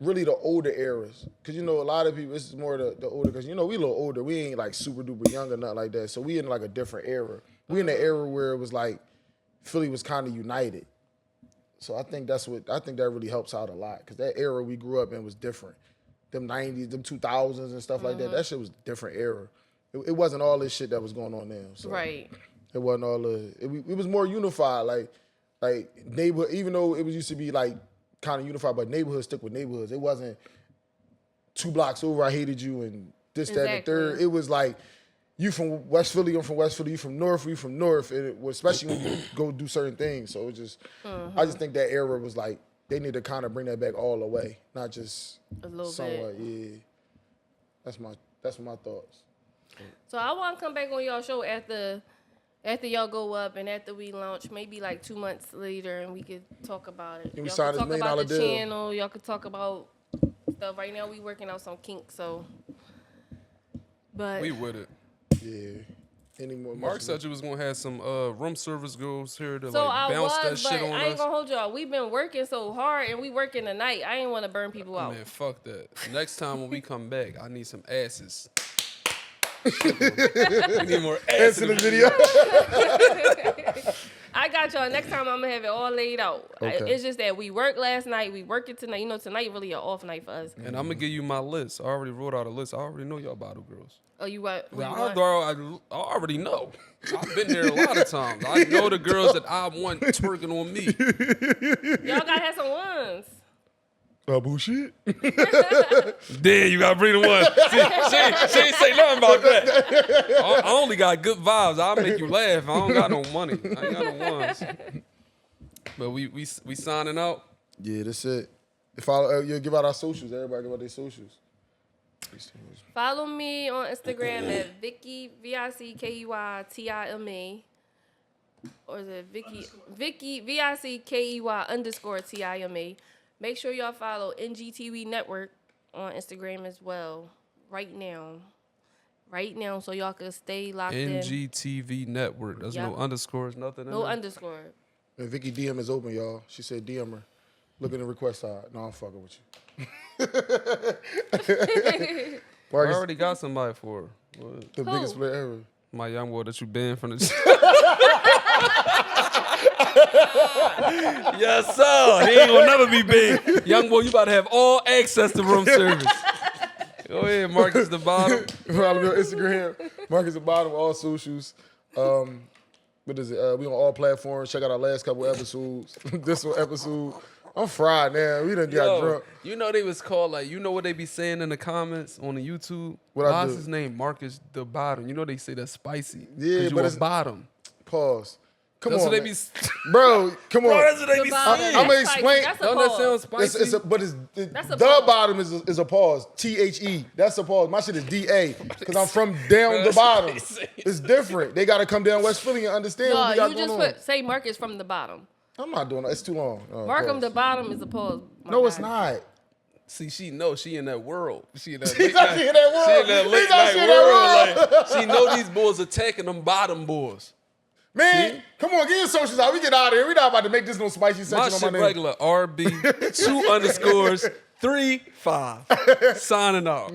really the older eras because you know a lot of people. This is more the older because you know we a little older. We ain't like super duper young or nothing like that. So we in like a different era. We in the era where it was like Philly was kind of united. So I think that really helps out a lot because that era we grew up in was different. Them 90s, them 2000s and stuff like that. That shit was a different era. It wasn't all this shit that was going on now. So right. It wasn't all it was more unified. Like neighborhood, even though it was used to be like kind of unified, but neighborhoods stick with neighborhoods. It wasn't 2 blocks over, I hated you and this, that, and the third. It was like you from West Philly, I'm from West Philly, you from North, we from North, and it was, especially when you go do certain things. So it just I just think that era was like they need to kind of bring that back all the way, not just A little somewhat. bit. Yeah, that's my thoughts. So I want to come back on y'all show after y'all go up and after we launch, maybe like 2 months later, and we could talk about it. And we Y'all sign could this talk $1 about the deal. channel. Y'all could talk about stuff. Right now we working out some kinks, so. But We with it. Yeah. Any more? Mark said you was gonna have some room service girls here to so like I bounce that was, but shit on I ain't us. gonna hold y'all. We've been working so hard, and we working the night. I ain't want to burn people out. Man, fuck that. Next time when we come back, I need some asses. we need more ass Answer the video. I got got y'all. Next time I'm gonna have it all laid out. Okay. It's just that we worked last night. We worked it tonight. You know, tonight really an off night for us. And I'm gonna give you my list. I already wrote out a list. I already know y'all bottle girls. Oh, you what? Who you I want? already know. I've been there a lot of times. I know the girls that I want twerking on me. Y'all gotta have some ones. Bullshit. Damn, you gotta bring the one. She ain't say nothing about that. I only got good vibes. I'll make you laugh. I don't got no money. I ain't got no ones. But we signing out. Yeah, that's it. If I you give out our socials, everybody give out their socials. Follow me on Instagram at Vickey VICKEYTIME. Or is it Vickey VICKEY_TIME. Make sure y'all follow NGTV Network on Instagram as well. Right now, so y'all can stay locked in. NGTV Network. There's no underscores, nothing. No underscore. And Vicky DM is open, y'all. She said DM her. Look in the request side. No, I'm fucking with you. I already got somebody for her. What? The biggest player ever. My young boy that you banned from the Yes, sir. He ain't gonna never be big. Young boy, you about to have all access to room service. Go ahead, Marcus the bottom. Follow me on Instagram. Marcus the bottom, all socials. What is it? We on all platforms. Check out our last couple episodes. This one episode. I'm fried now. We done got drunk. You know they was called like, you know what they be saying in the comments on the YouTube? What's his name? Marcus the bottom. You know they say that's spicy. Yeah, but but it's bottom. Pause. Come That's on, what they man. be. Bro, come on. That's what they be saying. I'm gonna explain. That's a Don't that pause. sound spicy? That's a The pause. bottom is a pause. THE. That's a pause. My shit is DA because I'm from down the bottom. It's different. They gotta come down West Philly and understand what we No, got you going just on. say Marcus from the bottom. I'm not doing that. It's too long. Markham pause. the bottom is a pause. No, it's not. See, she in that world. She in that He's late not night. seeing that world. She in that late He's not night seeing that world. world. Like, she know these boys attacking them bottom boys. Man, come on, get your socials out. We get out of here. We not about to make this no spicy My section shit on my name. regular. RB 2 underscores 3 5. Signing off.